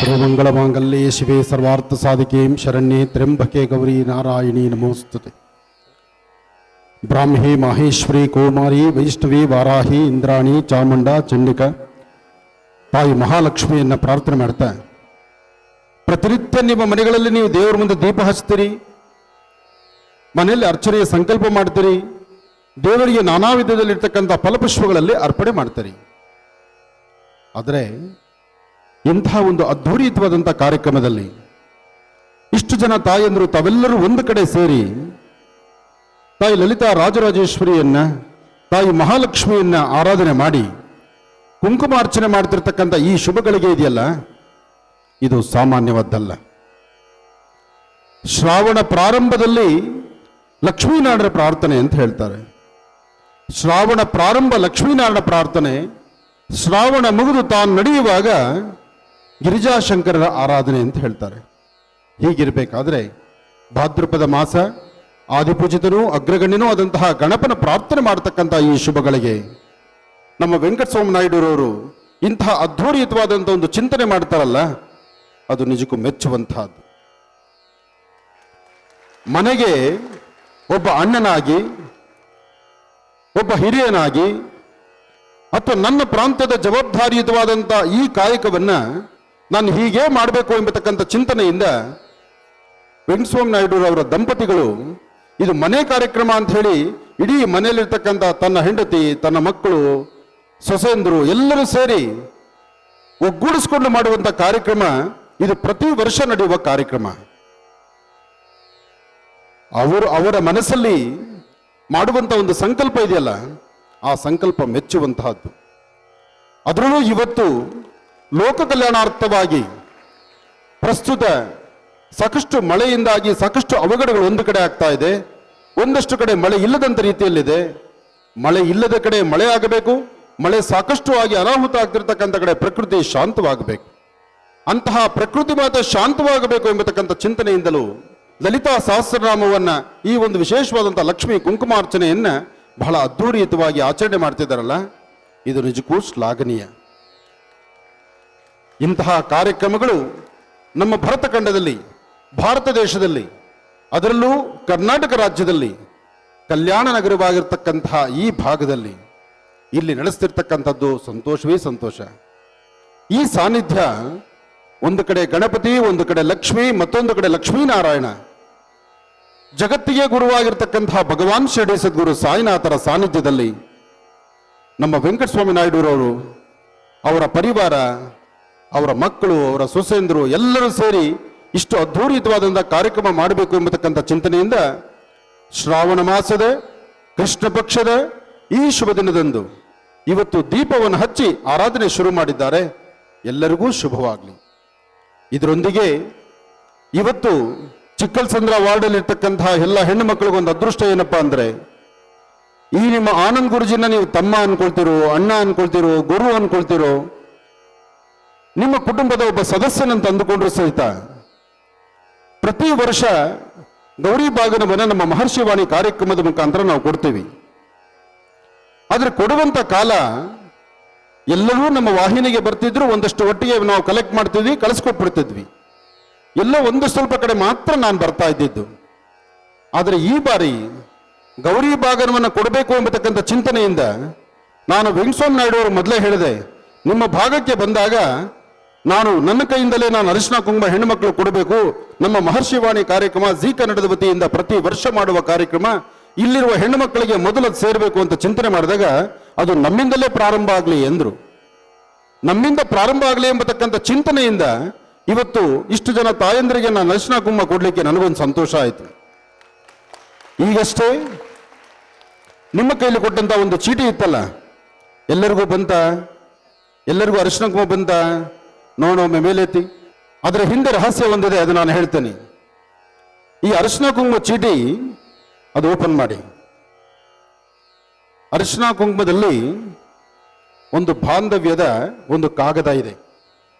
ಸರ್ವಮಂಗಳಮಾಂಗಲ್ಯೆ ಶಿವೆ ಸರ್ವಾರ್ಥ ಸಾಧಿಕೆಂ ಶರಣ್ಯೆ ತ್ರ್ಯಂಬಕೆ ಗೌರಿ ನಾರಾಯಣಿ ನಮೋಸ್ತುತೆ. ಬ್ರಾಹ್ಮಿ ಮಾಹೇಶ್ವರಿ ಕೌಮಾರಿ ವೈಷ್ಣವಿ ವಾರಾಹಿ ಇಂದ್ರಾಣಿ ಚಾಮುಂಡ ಚಂಡಿಕ ತಾಯಿ ಮಹಾಲಕ್ಷ್ಮಿಯನ್ನು ಪ್ರಾರ್ಥನೆ ಮಾಡ್ತಾ, ಪ್ರತಿನಿತ್ಯ ನಿಮ್ಮ ಮನೆಗಳಲ್ಲಿ ನೀವು ದೇವರ ಮುಂದೆ ದೀಪ ಹಚ್ತೀರಿ, ಮನೆಯಲ್ಲಿ ಅರ್ಚನೆಯ ಸಂಕಲ್ಪ ಮಾಡ್ತೀರಿ, ದೇವರಿಗೆ ನಾನಾ ವಿಧದಲ್ಲಿರ್ತಕ್ಕಂಥ ಫಲಪುಷ್ಪಗಳಲ್ಲಿ ಅರ್ಪಣೆ ಮಾಡ್ತೀರಿ. ಆದರೆ ಇಂತಹ ಒಂದು ಅದ್ಭುತವಾದಂಥ ಕಾರ್ಯಕ್ರಮದಲ್ಲಿ ಇಷ್ಟು ಜನ ತಾಯಂದರು ತಾವೆಲ್ಲರೂ ಒಂದು ಕಡೆ ಸೇರಿ ತಾಯಿ ಲಲಿತಾ ರಾಜರಾಜೇಶ್ವರಿಯನ್ನ, ತಾಯಿ ಮಹಾಲಕ್ಷ್ಮಿಯನ್ನ ಆರಾಧನೆ ಮಾಡಿ ಕುಂಕುಮಾರ್ಚನೆ ಮಾಡ್ತಿರ್ತಕ್ಕಂಥ ಈ ಶುಭಗಳಿಗೆ ಇದೆಯಲ್ಲ, ಇದು ಸಾಮಾನ್ಯವಾದ್ದಲ್ಲ. ಶ್ರಾವಣ ಪ್ರಾರಂಭದಲ್ಲಿ ಲಕ್ಷ್ಮೀನಾರಾಯಣ ಪ್ರಾರ್ಥನೆ ಅಂತ ಹೇಳ್ತಾರೆ. ಶ್ರಾವಣ ಪ್ರಾರಂಭ ಲಕ್ಷ್ಮೀನಾರಾಯಣ ಪ್ರಾರ್ಥನೆ, ಶ್ರಾವಣ ಮುಗಿದು ತಾನು ನಡೆಯುವಾಗ ಗಿರಿಜಾಶಂಕರರ ಆರಾಧನೆ ಅಂತ ಹೇಳ್ತಾರೆ. ಹೀಗಿರಬೇಕಾದ್ರೆ ಭಾದ್ರಪದ ಮಾಸ ಆದಿಪೂಜಿತನೂ ಅಗ್ರಗಣ್ಯನೂ ಆದಂತಹ ಗಣಪನ ಪ್ರಾರ್ಥನೆ ಮಾಡತಕ್ಕಂಥ ಈ ಶುಭಗಳಿಗೆ ನಮ್ಮ ವೆಂಕಟಸ್ವಾಮಿ ನಾಯ್ಡುರವರು ಇಂತಹ ಅದ್ಧೂರಿಯುತವಾದಂಥ ಒಂದು ಚಿಂತನೆ ಮಾಡ್ತಾರಲ್ಲ, ಅದು ನಿಜಕ್ಕೂ ಮೆಚ್ಚುವಂತಹದ್ದು. ಮನೆಗೆ ಒಬ್ಬ ಅಣ್ಣನಾಗಿ, ಒಬ್ಬ ಹಿರಿಯನಾಗಿ, ಅಥವಾ ನನ್ನ ಪ್ರಾಂತ್ಯದ ಜವಾಬ್ದಾರಿಯುತವಾದಂಥ ಈ ಕಾಯಕವನ್ನು ನಾನು ಹೀಗೆ ಮಾಡಬೇಕು ಎಂಬತಕ್ಕಂಥ ಚಿಂತನೆಯಿಂದ ವೆಂಕಟಸ್ವಾಮಿ ನಾಯ್ಡುರವರ ದಂಪತಿಗಳು ಇದು ಮನೆ ಕಾರ್ಯಕ್ರಮ ಅಂತ ಹೇಳಿ ಇಡೀ ಮನೆಯಲ್ಲಿರ್ತಕ್ಕಂಥ ತನ್ನ ಹೆಂಡತಿ, ತನ್ನ ಮಕ್ಕಳು, ಸೊಸೆಂದರು ಎಲ್ಲರೂ ಸೇರಿ ಒಗ್ಗೂಡಿಸ್ಕೊಂಡು ಮಾಡುವಂಥ ಕಾರ್ಯಕ್ರಮ ಇದು ಪ್ರತಿ ವರ್ಷ ನಡೆಯುವ ಕಾರ್ಯಕ್ರಮ. ಅವರ ಮನಸ್ಸಲ್ಲಿ ಮಾಡುವಂಥ ಒಂದು ಸಂಕಲ್ಪ ಇದೆಯಲ್ಲ, ಆ ಸಂಕಲ್ಪ ಮೆಚ್ಚುವಂತಹದ್ದು. ಅದರಲ್ಲೂ ಇವತ್ತು ಲೋಕ ಕಲ್ಯಾಣಾರ್ಥವಾಗಿ ಪ್ರಸ್ತುತ ಸಾಕಷ್ಟು ಮಳೆಯಿಂದಾಗಿ ಸಾಕಷ್ಟು ಅವಘಡಗಳು ಒಂದು ಕಡೆ ಆಗ್ತಾ ಇದೆ, ಒಂದಷ್ಟು ಕಡೆ ಮಳೆ ಇಲ್ಲದಂಥ ರೀತಿಯಲ್ಲಿದೆ. ಮಳೆ ಇಲ್ಲದ ಕಡೆ ಮಳೆ ಆಗಬೇಕು, ಮಳೆ ಸಾಕಷ್ಟು ಆಗಿ ಅನಾಹುತ ಆಗ್ತಿರ್ತಕ್ಕಂಥ ಕಡೆ ಪ್ರಕೃತಿ ಶಾಂತವಾಗಬೇಕು. ಅಂತಹ ಪ್ರಕೃತಿ ಮಾತ್ರ ಶಾಂತವಾಗಬೇಕು ಎಂಬತಕ್ಕಂಥ ಚಿಂತನೆಯಿಂದಲೂ ಲಲಿತಾ ಸಹಸ್ರನಾಮವನ್ನ, ಈ ಒಂದು ವಿಶೇಷವಾದಂಥ ಲಕ್ಷ್ಮೀ ಕುಂಕುಮಾರ್ಚನೆಯನ್ನ ಬಹಳ ಅದ್ಧೂರಿಯುತವಾಗಿ ಆಚರಣೆ ಮಾಡ್ತಿದ್ದಾರಲ್ಲ, ಇದು ನಿಜಕ್ಕೂ ಶ್ಲಾಘನೀಯ. ಇಂತಹ ಕಾರ್ಯಕ್ರಮಗಳು ನಮ್ಮ ಭರತ ಖಂಡದಲ್ಲಿ, ಭಾರತ ದೇಶದಲ್ಲಿ, ಅದರಲ್ಲೂ ಕರ್ನಾಟಕ ರಾಜ್ಯದಲ್ಲಿ, ಕಲ್ಯಾಣ ನಗರವಾಗಿರ್ತಕ್ಕಂತಹ ಈ ಭಾಗದಲ್ಲಿ ಇಲ್ಲಿ ನಡೆಸ್ತಿರ್ತಕ್ಕಂಥದ್ದು ಸಂತೋಷವೇ ಸಂತೋಷ. ಈ ಸಾನ್ನಿಧ್ಯ ಒಂದು ಕಡೆ ಗಣಪತಿ, ಒಂದು ಕಡೆ ಲಕ್ಷ್ಮಿ, ಮತ್ತೊಂದು ಕಡೆ ಲಕ್ಷ್ಮೀನಾರಾಯಣ, ಜಗತ್ತಿಗೆ ಗುರುವಾಗಿರ್ತಕ್ಕಂತಹ ಭಗವಾನ್ ಶಿರಡಿ ಸದ್ಗುರು ಸಾಯಿನಾಥರ ಸಾನ್ನಿಧ್ಯದಲ್ಲಿ ನಮ್ಮ ವೆಂಕಟಸ್ವಾಮಿ ನಾಯ್ಡುರವರು, ಅವರ ಪರಿವಾರ, ಅವರ ಮಕ್ಕಳು, ಅವರ ಸೊಸೆಂದರು ಎಲ್ಲರೂ ಸೇರಿ ಇಷ್ಟು ಅದ್ಧೂರಿತವಾದಂಥ ಕಾರ್ಯಕ್ರಮ ಮಾಡಬೇಕು ಎಂಬತಕ್ಕಂಥ ಚಿಂತನೆಯಿಂದ ಶ್ರಾವಣ ಮಾಸದ ಕೃಷ್ಣ ಪಕ್ಷದ ಈ ಶುಭ ದಿನದಂದು ಇವತ್ತು ದೀಪವನ್ನು ಹಚ್ಚಿ ಆರಾಧನೆ ಶುರು ಮಾಡಿದ್ದಾರೆ. ಎಲ್ಲರಿಗೂ ಶುಭವಾಗಲಿ. ಇದರೊಂದಿಗೆ ಇವತ್ತು ಚಿಕ್ಕಲ್ಸಂದ್ರ ವಾರ್ಡಲ್ಲಿ ಇರ್ತಕ್ಕಂತಹ ಎಲ್ಲ ಹೆಣ್ಣು ಮಕ್ಕಳಿಗೊಂದು ಅದೃಷ್ಟ ಏನಪ್ಪಾ ಅಂದ್ರೆ, ಈ ನಿಮ್ಮ ಆನಂದ್ ಗುರುಜಿನ ನೀವು ತಮ್ಮ ಅನ್ಕೊಳ್ತಿರೋ, ಅಣ್ಣ ಅನ್ಕೊಳ್ತಿರೋ, ಗುರು ಅನ್ಕೊಳ್ತಿರೋ, ನಿಮ್ಮ ಕುಟುಂಬದ ಒಬ್ಬ ಸದಸ್ಯನಂತ ಅಂದುಕೊಂಡ್ರು ಸಹಿತ ಪ್ರತಿ ವರ್ಷ ಗೌರಿ ಬಾಗನವನ್ನ ನಮ್ಮ ಮಹರ್ಷಿವಾಣಿ ಕಾರ್ಯಕ್ರಮದ ಮುಖಾಂತರ ನಾವು ಕೊಡ್ತೀವಿ. ಆದ್ರೆ ಕೊಡುವಂತ ಕಾಲ ಎಲ್ಲರೂ ನಮ್ಮ ವಾಹಿನಿಗೆ ಬರ್ತಿದ್ರು, ಒಂದಷ್ಟು ಒಟ್ಟಿಗೆ ನಾವು ಕಲೆಕ್ಟ್ ಮಾಡ್ತಿದ್ವಿ, ಕಳಿಸ್ಕೊಟ್ಬಿಡ್ತಿದ್ವಿ. ಎಲ್ಲ ಒಂದು ಸ್ವಲ್ಪ ಕಡೆ ಮಾತ್ರ ನಾನು ಬರ್ತಾ ಇದ್ದಿದ್ದು. ಆದರೆ ಈ ಬಾರಿ ಗೌರಿ ಬಾಗನವನ್ನು ಕೊಡಬೇಕು ಎಂಬತಕ್ಕಂಥ ಚಿಂತನೆಯಿಂದ ನಾನು ವೆಂಕಟಸ್ವಾಮಿ ನಾಯ್ಡು ಅವರು ಮೊದಲೇ ಹೇಳಿದೆ, ನಿಮ್ಮ ಭಾಗಕ್ಕೆ ಬಂದಾಗ ನಾನು ನನ್ನ ಕೈಯಿಂದಲೇ ನಾನು ಅರಿಶಿನ ಕುಂಕುಮ ಹೆಣ್ಣು ಮಕ್ಕಳು ಕೊಡಬೇಕು. ನಮ್ಮ ಮಹರ್ಷಿವಾಣಿ ಕಾರ್ಯಕ್ರಮ ಜೀ ಕನ್ನಡದ ವತಿಯಿಂದ ಪ್ರತಿ ವರ್ಷ ಮಾಡುವ ಕಾರ್ಯಕ್ರಮ, ಇಲ್ಲಿರುವ ಹೆಣ್ಣು ಮಕ್ಕಳಿಗೆ ಮೊದಲು ಸೇರಬೇಕು ಅಂತ ಚಿಂತನೆ ಮಾಡಿದಾಗ ಅದು ನಮ್ಮಿಂದಲೇ ಪ್ರಾರಂಭ ಆಗಲಿ ಎಂದರು. ನಮ್ಮಿಂದ ಪ್ರಾರಂಭ ಆಗಲಿ ಎಂಬತಕ್ಕಂಥ ಚಿಂತನೆಯಿಂದ ಇವತ್ತು ಇಷ್ಟು ಜನ ತಾಯಂದರಿಗೆ ನಾನು ಅರಿಶಿನ ಕುಂಕುಮ ಕೊಡ್ಲಿಕ್ಕೆ ನನಗೊಂದು ಸಂತೋಷ ಆಯಿತು. ಈಗಷ್ಟೇ ನಿಮ್ಮ ಕೈಲಿ ಕೊಟ್ಟಂತ ಒಂದು ಚೀಟಿ ಇತ್ತಲ್ಲ, ಎಲ್ಲರಿಗೂ ಬಂತ? ಎಲ್ಲರಿಗೂ ಅರಿಶಿನ ಕುಂಕುಮ ಬಂತ? ನೋಡೊಮ್ಮೆ ಮೇಲೆತ್ತಿ. ಅದರ ಹಿಂದೆ ರಹಸ್ಯ ಒಂದಿದೆ, ಅದು ನಾನು ಹೇಳ್ತೇನೆ. ಈ ಅರಿಶಿನ ಕುಂಕುಮ ಚೀಟಿ ಅದು ಓಪನ್ ಮಾಡಿ. ಅರಿಶಿನ ಕುಂಕುಮದಲ್ಲಿ ಒಂದು ಬಾಂಧವ್ಯದ ಒಂದು ಕಾಗದ ಇದೆ.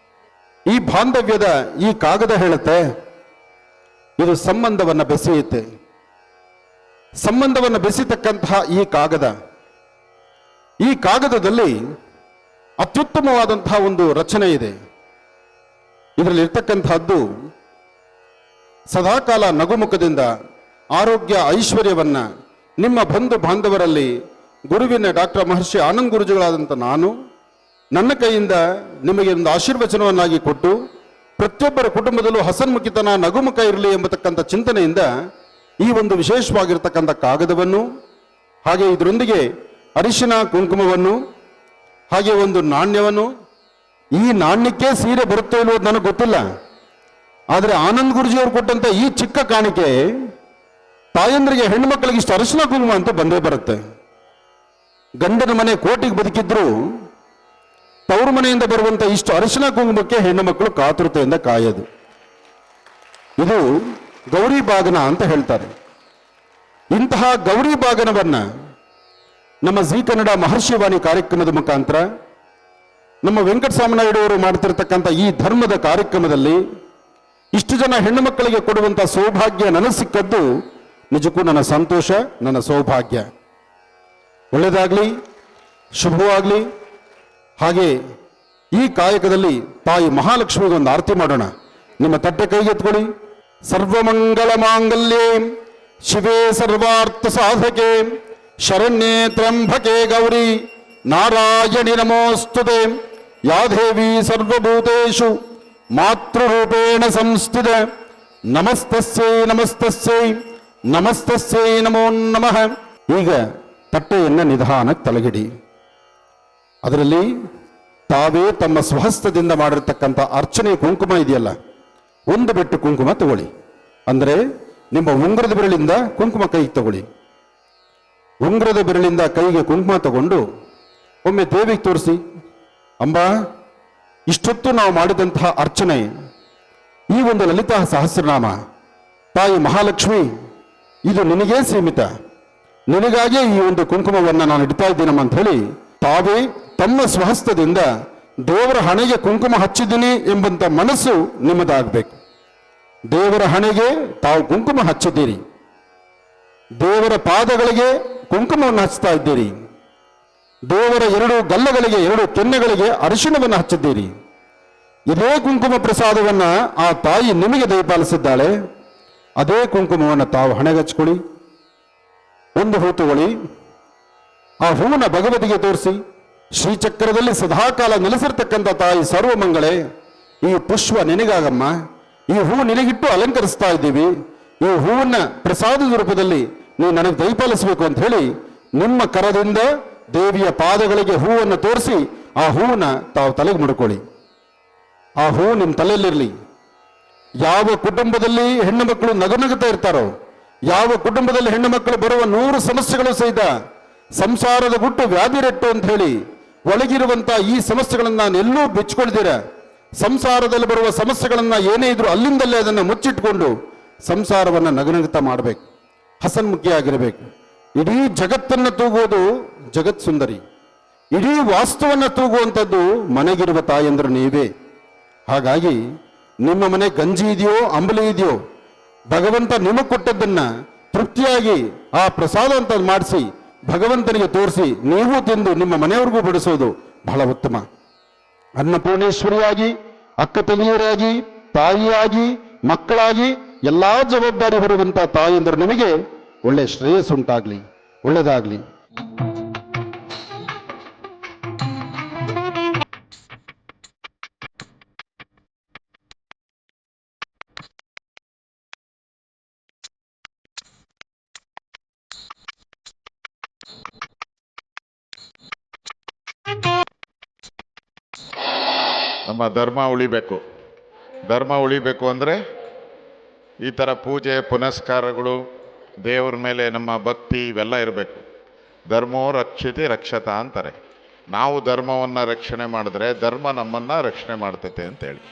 ಈ ಬಾಂಧವ್ಯದ ಈ ಕಾಗದ ಹೇಳುತ್ತೆ, ಇದು ಸಂಬಂಧವನ್ನ ಬೆಸೆಯುತ್ತೆ. ಸಂಬಂಧವನ್ನು ಬೆಸೆತಕ್ಕಂತಹ ಈ ಕಾಗದದಲ್ಲಿ ಅತ್ಯುತ್ತಮವಾದಂತಹ ಒಂದು ರಚನೆ ಇದೆ. ಇದರಲ್ಲಿ ಇರ್ತಕ್ಕಂತಹದ್ದು ಸದಾಕಾಲ ನಗುಮುಖದಿಂದ ಆರೋಗ್ಯ ಐಶ್ವರ್ಯವನ್ನ ನಿಮ್ಮ ಬಂಧು ಬಾಂಧವರಲ್ಲಿ ಗುರುವಿನ ಡಾಕ್ಟರ್ ಮಹರ್ಷಿ ಆನಂದ್ ಗುರುಜಿಗಳಾದಂಥ ನಾನು ನನ್ನ ಕೈಯಿಂದ ನಿಮಗೆ ಒಂದು ಆಶೀರ್ವಚನವನ್ನಾಗಿ ಕೊಟ್ಟು ಪ್ರತಿಯೊಬ್ಬರ ಕುಟುಂಬದಲ್ಲೂ ಹಸನ್ಮುಖಿತನ ನಗುಮುಖ ಇರಲಿ ಎಂಬತಕ್ಕಂಥ ಚಿಂತನೆಯಿಂದ ಈ ಒಂದು ವಿಶೇಷವಾಗಿರ್ತಕ್ಕಂಥ ಕಾಗದವನ್ನು, ಹಾಗೆ ಇದರೊಂದಿಗೆ ಅರಿಶಿನ ಕುಂಕುಮವನ್ನು, ಹಾಗೆ ಒಂದು ನಾಣ್ಯವನ್ನು, ಈ ನಾಣ್ಯಕ್ಕೆ ಸೀರೆ ಬರುತ್ತೋ ಇಲ್ಲೋ ನನಗೆ ಗೊತ್ತಿಲ್ಲ, ಆದರೆ ಆನಂದ್ ಗುರುಜಿಯವರು ಕೊಟ್ಟಂತ ಈ ಚಿಕ್ಕ ಕಾಣಿಕೆ ತಾಯಂದ್ರಿಗೆ ಹೆಣ್ಣು ಮಕ್ಕಳಿಗೆ ಇಷ್ಟು ಅರಿಶಿನ ಕುಂಕುಮ ಅಂತ ಬಂದೇ ಬರುತ್ತೆ. ಗಂಡನ ಮನೆ ಕೋಟಿಗೆ ಬದುಕಿದ್ರು
ತವರು ಮನೆಯಿಂದ ಬರುವಂಥ ಇಷ್ಟು ಅರಿಶಿನ ಕುಂಕುಮಕ್ಕೆ ಹೆಣ್ಣು ಮಕ್ಕಳು ಕಾತುರತೆಯಿಂದ ಕಾಯೋದು. ಇದು ಗೌರಿ ಬಾಗನ ಅಂತ ಹೇಳ್ತಾರೆ. ಇಂತಹ ಗೌರಿ ಬಾಗನವನ್ನ ನಮ್ಮ ಜೀ ಕನ್ನಡ ಮಹರ್ಷಿವಾಣಿ ಕಾರ್ಯಕ್ರಮದ ಮುಖಾಂತರ ನಮ್ಮ ವೆಂಕಟಸಾಮನಾಯ್ಡು ಅವರು ಮಾಡ್ತಿರ್ತಕ್ಕಂಥ ಈ ಧರ್ಮದ ಕಾರ್ಯಕ್ರಮದಲ್ಲಿ ಇಷ್ಟು ಜನ ಹೆಣ್ಣು ಮಕ್ಕಳಿಗೆ ಕೊಡುವಂಥ ಸೌಭಾಗ್ಯ ನನಗೆ ಸಿಕ್ಕದ್ದು ನಿಜಕ್ಕೂ ನನ್ನ ಸಂತೋಷ, ನನ್ನ ಸೌಭಾಗ್ಯ. ಒಳ್ಳೆಯದಾಗಲಿ, ಶುಭವಾಗಲಿ. ಹಾಗೆ ಈ ಕಾಯಕದಲ್ಲಿ ತಾಯಿ ಮಹಾಲಕ್ಷ್ಮಿಗೆ ಒಂದು ಆರತಿ ಮಾಡೋಣ. ನಿಮ್ಮ ತಟ್ಟೆ ಕೈಗೆತ್ಕೊಳ್ಳಿ. ಸರ್ವಮಂಗಳ ಮಾಂಗಲ್ಯೇ ಶಿವೇ ಸರ್ವಾರ್ಥ ಸಾಧಕೆ ಶರಣ್ಯೇ ತ್ರ್ಯಂಬಕೆ ಗೌರಿ ನಾರಾಯಣಿ ನಮೋಸ್ತುತೆ. ಯಾ ದೇವಿ ಸರ್ವಭೂತೇಷು ಮಾತೃರೂಪೇಣ ಸಂಸ್ಥಿತ. ನಮಸ್ತಸ್ಯೈ ನಮಸ್ತಸ್ಯೈ ನಮಸ್ತಸ್ಯೈ ನಮೋ ನಮಃ. ಈಗ ತಟ್ಟೆಯನ್ನು ನಿಧಾನಕ್ಕೆ ತಲೆಗಿಡಿ. ಅದರಲ್ಲಿ ತಾವೇ ತಮ್ಮ ಸ್ವಹಸ್ತದಿಂದ ಮಾಡಿರ್ತಕ್ಕಂಥ ಅರ್ಚನೆ ಕುಂಕುಮ ಇದೆಯಲ್ಲ, ಒಂದು ಬೆಟ್ಟು ಕುಂಕುಮ ತಗೊಳ್ಳಿ. ಅಂದರೆ ನಿಮ್ಮ ಉಂಗುರದ ಬೆರಳಿಂದ ಕುಂಕುಮ ಕೈಗೆ ತಗೊಳ್ಳಿ. ಉಂಗುರದ ಬೆರಳಿಂದ ಕೈಗೆ ಕುಂಕುಮ ತಗೊಂಡು ಒಮ್ಮೆ ದೇವಿಗೆ ತೋರಿಸಿ, ಅಂಬಾ, ಇಷ್ಟೊತ್ತು ನಾವು ಮಾಡಿದಂತಹ ಅರ್ಚನೆ, ಈ ಒಂದು ಲಲಿತಾ ಸಹಸ್ರನಾಮ, ತಾಯಿ ಮಹಾಲಕ್ಷ್ಮಿ, ಇದು ನಿನಗೇ ಸೀಮಿತ, ನಿನಗಾಗೇ ಈ ಒಂದು ಕುಂಕುಮವನ್ನು ನಾನು ಇಡ್ತಾ ಇದ್ದೀನಮ್ಮ ಅಂತ ಹೇಳಿ ತಾವೇ ತಮ್ಮ ಸ್ವಹಸ್ತದಿಂದ ದೇವರ ಹಣೆಗೆ ಕುಂಕುಮ ಹಚ್ಚಿದ್ದೀನಿ ಎಂಬಂತ ಮನಸ್ಸು ನಿಮ್ಮದಾಗಬೇಕು. ದೇವರ ಹಣೆಗೆ ತಾವು ಕುಂಕುಮ ಹಚ್ಚಿದ್ದೀರಿ, ದೇವರ ಪಾದಗಳಿಗೆ ಕುಂಕುಮವನ್ನು ಹಚ್ತಾ ಇದ್ದೀರಿ, ದೇವರ ಎರಡು ಗಲ್ಲಗಳಿಗೆ, ಎರಡು ಕೆನ್ನೆಗಳಿಗೆ ಅರಿಶಿಣವನ್ನು ಹಚ್ಚಿದ್ದೀರಿ. ಇದೇ ಕುಂಕುಮ ಪ್ರಸಾದವನ್ನು ಆ ತಾಯಿ ನಿಮಗೆ ದಯಪಾಲಿಸಿದ್ದಾಳೆ. ಅದೇ ಕುಂಕುಮವನ್ನು ತಾವು ಹಣೆಗೆ ಹಚ್ಕೊಳ್ಳಿ. ಒಂದು ಹೂ ತಗೊಳ್ಳಿ. ಆ ಹೂವನ್ನ ಭಗವತಿಗೆ ತೋರಿಸಿ, ಶ್ರೀಚಕ್ರದಲ್ಲಿ ಸದಾಕಾಲ ನೆಲೆಸಿರ್ತಕ್ಕಂಥ ತಾಯಿ ಸರ್ವಮಂಗಳೆ, ಈ ಪುಷ್ಪ ನಿನಗಾಗಮ್ಮ, ಈ ಹೂ ನಿನಗಿಟ್ಟು ಅಲಂಕರಿಸ್ತಾ ಇದ್ದೀವಿ, ಈ ಹೂವನ್ನ ಪ್ರಸಾದದ ರೂಪದಲ್ಲಿ ನೀವು ನನಗೆ ದಯಪಾಲಿಸಬೇಕು ಅಂತ ಹೇಳಿ ನಿಮ್ಮ ಕರದಿಂದ ದೇವಿಯ ಪಾದಗಳಿಗೆ ಹೂವನ್ನು ತೋರಿಸಿ ಆ ಹೂವನ್ನ ತಾವು ತಲೆಗೆ ಮುಡ್ಕೊಳ್ಳಿ. ಆ ಹೂ ನಿಮ್ಮ ತಲೆಯಲ್ಲಿರಲಿ. ಯಾವ ಕುಟುಂಬದಲ್ಲಿ ಹೆಣ್ಣು ಮಕ್ಕಳು ನಗುನಗುತ್ತಾ ಇರ್ತಾರೋ, ಯಾವ ಕುಟುಂಬದಲ್ಲಿ ಹೆಣ್ಣು ಮಕ್ಕಳು ಬರುವ 100 ಸಮಸ್ಯೆಗಳು ಸಹಿತ ಸಂಸಾರದ ಗುಟ್ಟು ವ್ಯಾಧಿರೆಟ್ಟು ಅಂತ ಹೇಳಿ ಒಳಗಿರುವಂತ ಈ ಸಮಸ್ಯೆಗಳನ್ನ ನಾನು ಎಲ್ಲೂ ಬಿಚ್ಕೊಳ್ದಿರ, ಸಂಸಾರದಲ್ಲಿ ಬರುವ ಸಮಸ್ಯೆಗಳನ್ನ ಏನೇ ಇದ್ರು ಅಲ್ಲಿಂದಲೇ ಅದನ್ನು ಮುಚ್ಚಿಟ್ಕೊಂಡು ಸಂಸಾರವನ್ನು ನಗುನಗುತ್ತಾ ಮಾಡಬೇಕು, ಹಸನ್ಮುಖಿಯಾಗಿರಬೇಕು. ಇಡೀ ಜಗತ್ತನ್ನು ತೂಗುವುದು ಜಗತ್ ಸುಂದರಿ, ಇಡೀ ವಾಸ್ತುವನ್ನು ತೂಗುವಂಥದ್ದು ಮನೆಗಿರುವ ತಾಯಂದ್ರು ನೀವೇ. ಹಾಗಾಗಿ ನಿಮ್ಮ ಮನೆ ಗಂಜಿ ಇದೆಯೋ ಅಂಬಲಿ ಇದೆಯೋ, ಭಗವಂತ ನಿಮಗೆ ಕೊಟ್ಟದ್ದನ್ನ ತೃಪ್ತಿಯಾಗಿ ಆ ಪ್ರಸಾದ ಅಂತ ಮಾಡಿಸಿ ಭಗವಂತನಿಗೆ ತೋರಿಸಿ ನೀವು ತಿಂದು ನಿಮ್ಮ ಮನೆಯವ್ರಿಗೂ ಬಡಿಸೋದು ಬಹಳ ಉತ್ತಮ. ಅನ್ನಪೂರ್ಣೇಶ್ವರಿಯಾಗಿ, ಅಕ್ಕ ತಂಗಿಯರಾಗಿ, ತಾಯಿಯಾಗಿ, ಮಕ್ಕಳಾಗಿ ಎಲ್ಲಾ ಜವಾಬ್ದಾರಿ ಹೊರುವಂತ ತಾಯಂದ್ರೆ ನಿಮಗೆ ಒಳ್ಳೆ ಶ್ರೇಯಸ್ಸುಂಟಾಗ್ಲಿ, ಒಳ್ಳೆದಾಗ್ಲಿ.
ನಮ್ಮ ಧರ್ಮ ಉಳಿಬೇಕು. ಧರ್ಮ ಉಳಿಬೇಕು ಅಂದರೆ ಈ ಥರ ಪೂಜೆ ಪುನಸ್ಕಾರಗಳು, ದೇವ್ರ ಮೇಲೆ ನಮ್ಮ ಭಕ್ತಿ ಇವೆಲ್ಲ ಇರಬೇಕು. ಧರ್ಮೋ ರಕ್ಷಿತಿ ರಕ್ಷತಾ ಅಂತಾರೆ. ನಾವು ಧರ್ಮವನ್ನು ರಕ್ಷಣೆ ಮಾಡಿದ್ರೆ ಧರ್ಮ ನಮ್ಮನ್ನು ರಕ್ಷಣೆ ಮಾಡ್ತೈತೆ ಅಂತೇಳಿ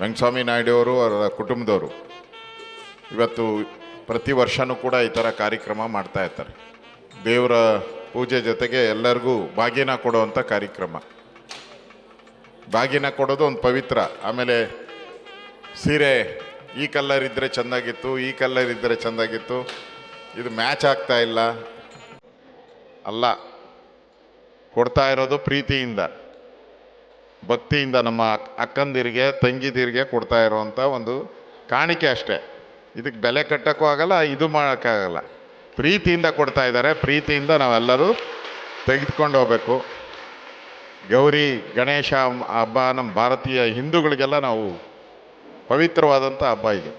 ವೆಂಕಟಸ್ವಾಮಿ ನಾಯ್ಡು ಅವರು, ಅವರ ಕುಟುಂಬದವರು ಇವತ್ತು ಪ್ರತಿ ವರ್ಷವೂ ಕೂಡ ಈ ಥರ ಕಾರ್ಯಕ್ರಮ ಮಾಡ್ತಾ ಇರ್ತಾರೆ. ದೇವರ ಪೂಜೆ ಜೊತೆಗೆ ಎಲ್ಲರಿಗೂ ಬಾಗಿನ ಕೊಡುವಂಥ ಕಾರ್ಯಕ್ರಮ. ಬಾಗಿನ ಕೊಡೋದು ಒಂದು ಪವಿತ್ರ. ಆಮೇಲೆ ಸೀರೆ ಈ ಕಲರ್ ಇದ್ದರೆ ಚೆಂದಾಗಿತ್ತು, ಈ ಕಲರ್ ಇದ್ದರೆ ಚೆಂದಾಗಿತ್ತು, ಇದು ಮ್ಯಾಚ್ ಆಗ್ತಾ ಇಲ್ಲ ಅಲ್ಲ, ಕೊಡ್ತಾ ಇರೋದು ಪ್ರೀತಿಯಿಂದ, ಭಕ್ತಿಯಿಂದ, ನಮ್ಮ ಅಕ್ಕಂದಿರಿಗೆ ತಂಗಿದಿರಿಗೆ ಕೊಡ್ತಾ ಇರೋವಂಥ ಒಂದು ಕಾಣಿಕೆ ಅಷ್ಟೇ. ಇದಕ್ಕೆ ಬೆಲೆ ಕಟ್ಟೋಕ್ಕೂ ಆಗಲ್ಲ, ಇದು ಮಾಡೋಕ್ಕಾಗಲ್ಲ. ಪ್ರೀತಿಯಿಂದ ಕೊಡ್ತಾ ಇದ್ದಾರೆ, ಪ್ರೀತಿಯಿಂದ ನಾವೆಲ್ಲರೂ ತೆಗೆದುಕೊಂಡು ಹೋಗಬೇಕು. ಗೌರಿ ಗಣೇಶ ಹಬ್ಬ ನಮ್ಮ ಭಾರತೀಯ ಹಿಂದೂಗಳಿಗೆಲ್ಲ ನಾವು ಪವಿತ್ರವಾದಂಥ ಹಬ್ಬ ಇದು.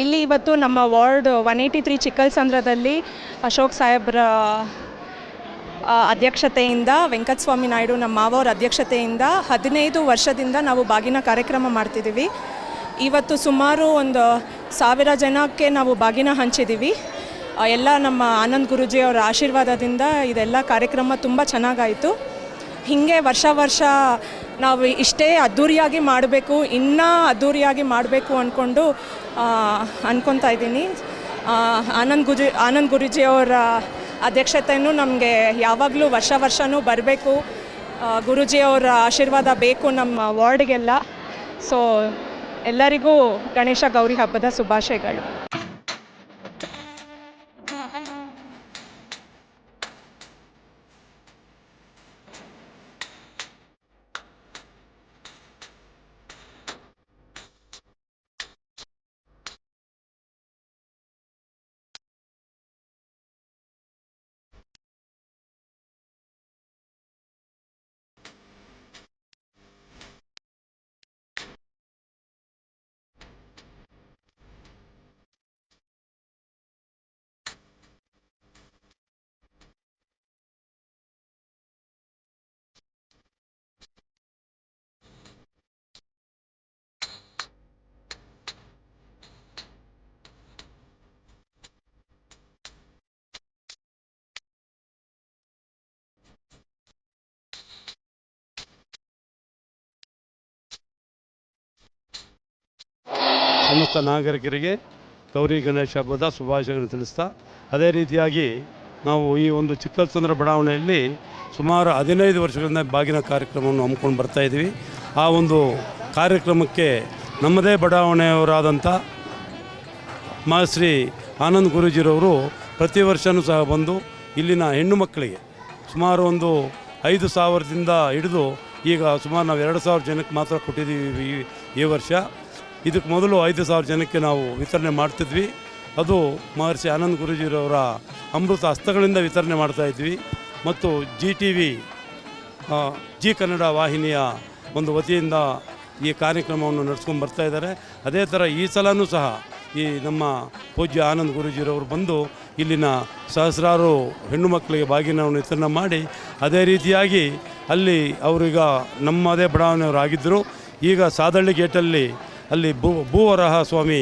ಇಲ್ಲಿ ಇವತ್ತು ನಮ್ಮ ವಾರ್ಡ್ 183 ಚಿಕ್ಕಲ್ಸಂದ್ರದಲ್ಲಿ ಅಶೋಕ್ ಸಾಹೇಬ್ರ ಅಧ್ಯಕ್ಷತೆಯಿಂದ, ವೆಂಕಟಸ್ವಾಮಿ ನಾಯ್ಡು ನಮ್ಮ ಮಾವವ್ರ ಅಧ್ಯಕ್ಷತೆಯಿಂದ 15 ವರ್ಷದಿಂದ ನಾವು ಬಾಗಿನ ಕಾರ್ಯಕ್ರಮ ಮಾಡ್ತಿದ್ದೀವಿ. ಇವತ್ತು ಸುಮಾರು ಒಂದು 1000 ಜನಕ್ಕೆ ನಾವು ಬಾಗಿನ ಹಂಚಿದ್ದೀವಿ. ಎಲ್ಲ ನಮ್ಮ ಆನಂದ್ ಗುರೂಜಿ ಅವರ ಆಶೀರ್ವಾದದಿಂದ ಇದೆಲ್ಲ ಕಾರ್ಯಕ್ರಮ ತುಂಬ ಚೆನ್ನಾಗಾಯಿತು. ಹೀಗೆ ವರ್ಷ ನಾವು ಇಷ್ಟೇ ಅದ್ಧೂರಿಯಾಗಿ ಮಾಡಬೇಕು, ಇನ್ನೂ ಅದ್ಧೂರಿಯಾಗಿ ಮಾಡಬೇಕು ಅಂದ್ಕೊಂಡು ಅನ್ಕೊತಾ ಇದ್ದೀನಿ. ಆನಂದ್ ಗುರೂಜಿ ಅವರ ಅಧ್ಯಕ್ಷತೆಯೂ ನಮಗೆ ಯಾವಾಗಲೂ ವರ್ಷವೂ ಬರಬೇಕು. ಗುರೂಜಿ ಅವರ ಆಶೀರ್ವಾದ ಬೇಕು ನಮ್ಮ ವಾರ್ಡ್ಗೆಲ್ಲ. ಸೊ ಎಲ್ಲರಿಗೂ ಗಣೇಶ ಗೌರಿ ಹಬ್ಬದ ಶುಭಾಶಯಗಳು.
ಸಮಸ್ತ ನಾಗರಿಕರಿಗೆ ಗೌರಿ ಗಣೇಶ ಹಬ್ಬದ ಶುಭಾಶಯಗಳನ್ನು ತಿಳಿಸ್ತಾ, ಅದೇ ರೀತಿಯಾಗಿ ನಾವು ಈ ಒಂದು ಚಿಕ್ಕಲ್ಸಂದ್ರ ಬಡಾವಣೆಯಲ್ಲಿ ಸುಮಾರು 15 ವರ್ಷಗಳಿಂದ ಬಾಗಿನ ಕಾರ್ಯಕ್ರಮವನ್ನು ಹಮ್ಮಿಕೊಂಡು ಬರ್ತಾಯಿದ್ದೀವಿ. ಆ ಒಂದು ಕಾರ್ಯಕ್ರಮಕ್ಕೆ ನಮ್ಮದೇ ಬಡಾವಣೆಯವರಾದಂಥ ಶ್ರೀ ಆನಂದ್ ಗುರೂಜಿರವರು ಪ್ರತಿ ವರ್ಷವೂ ಸಹ ಬಂದು ಇಲ್ಲಿನ ಹೆಣ್ಣು ಮಕ್ಕಳಿಗೆ ಸುಮಾರು ಒಂದು 5,000ದಿಂದ ಹಿಡಿದು ಈಗ ಸುಮಾರು ನಾವು 2,000 ಜನಕ್ಕೆ ಮಾತ್ರ ಕೊಟ್ಟಿದ್ದೀವಿ ಈ ವರ್ಷ. ಇದಕ್ಕೆ ಮೊದಲು 5,000 ಜನಕ್ಕೆ ನಾವು ವಿತರಣೆ ಮಾಡ್ತಿದ್ವಿ. ಅದು ಮಹರ್ಷಿ ಆನಂದ್ ಗುರೂಜಿರವರ ಅಮೃತ ಹಸ್ತಗಳಿಂದ ವಿತರಣೆ ಮಾಡ್ತಾಯಿದ್ವಿ. ಮತ್ತು GTV ಜಿ ಕನ್ನಡ ವಾಹಿನಿಯ ಒಂದು ವತಿಯಿಂದ ಈ ಕಾರ್ಯಕ್ರಮವನ್ನು ನಡೆಸ್ಕೊಂಡು ಬರ್ತಾಯಿದ್ದಾರೆ. ಅದೇ ಥರ ಈ ಸಲವೂ ಸಹ ಈ ನಮ್ಮ ಪೂಜ್ಯ ಆನಂದ್ ಗುರೂಜಿರವರು ಬಂದು ಇಲ್ಲಿನ ಸಹಸ್ರಾರು ಹೆಣ್ಣು ಮಕ್ಕಳಿಗೆ ಬಾಗಿನವನ್ನು ವಿತರಣೆ ಮಾಡಿ, ಅದೇ ರೀತಿಯಾಗಿ ಅಲ್ಲಿ ಅವರೀಗ ನಮ್ಮದೇ ಬಡಾವಣೆಯವರಾಗಿದ್ದರು. ಈಗ ಸಾದಳ್ಳಿ ಗೇಟಲ್ಲಿ ಅಲ್ಲಿ ಭೂವರಾಹ ಸ್ವಾಮಿ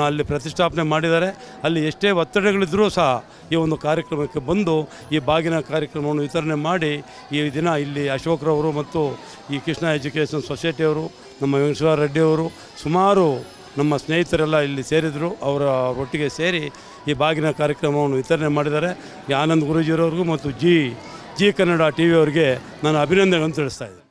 ಅಲ್ಲಿ ಪ್ರತಿಷ್ಠಾಪನೆ ಮಾಡಿದ್ದಾರೆ. ಅಲ್ಲಿ ಎಷ್ಟೇ ಒತ್ತಡಗಳಿದ್ದರೂ ಸಹ ಈ ಒಂದು ಕಾರ್ಯಕ್ರಮಕ್ಕೆ ಬಂದು ಈ ಬಾಗಿನ ಕಾರ್ಯಕ್ರಮವನ್ನು ವಿತರಣೆ ಮಾಡಿ ಈ ದಿನ ಇಲ್ಲಿ ಅಶೋಕ್ರವರು ಮತ್ತು ಈ ಕೃಷ್ಣ ಎಜುಕೇಷನ್ ಸೊಸೈಟಿಯವರು, ನಮ್ಮ ವೆಂಕಟೇಶ್ವರ ರೆಡ್ಡಿಯವರು, ಸುಮಾರು ನಮ್ಮ ಸ್ನೇಹಿತರೆಲ್ಲ ಇಲ್ಲಿ ಸೇರಿದರು. ಅವರ ಒಟ್ಟಿಗೆ ಸೇರಿ ಈ ಬಾಗಿನ ಕಾರ್ಯಕ್ರಮವನ್ನು ವಿತರಣೆ ಮಾಡಿದ್ದಾರೆ. ಈ ಆನಂದ್ ಗುರೂಜಿರವ್ರಿಗೂ ಮತ್ತು ಜಿ ಕನ್ನಡ TV ಅವರಿಗೆ ನಾನು ಅಭಿನಂದನೆಗಳನ್ನು ತಿಳಿಸ್ತಾ ಇದ್ದೀನಿ.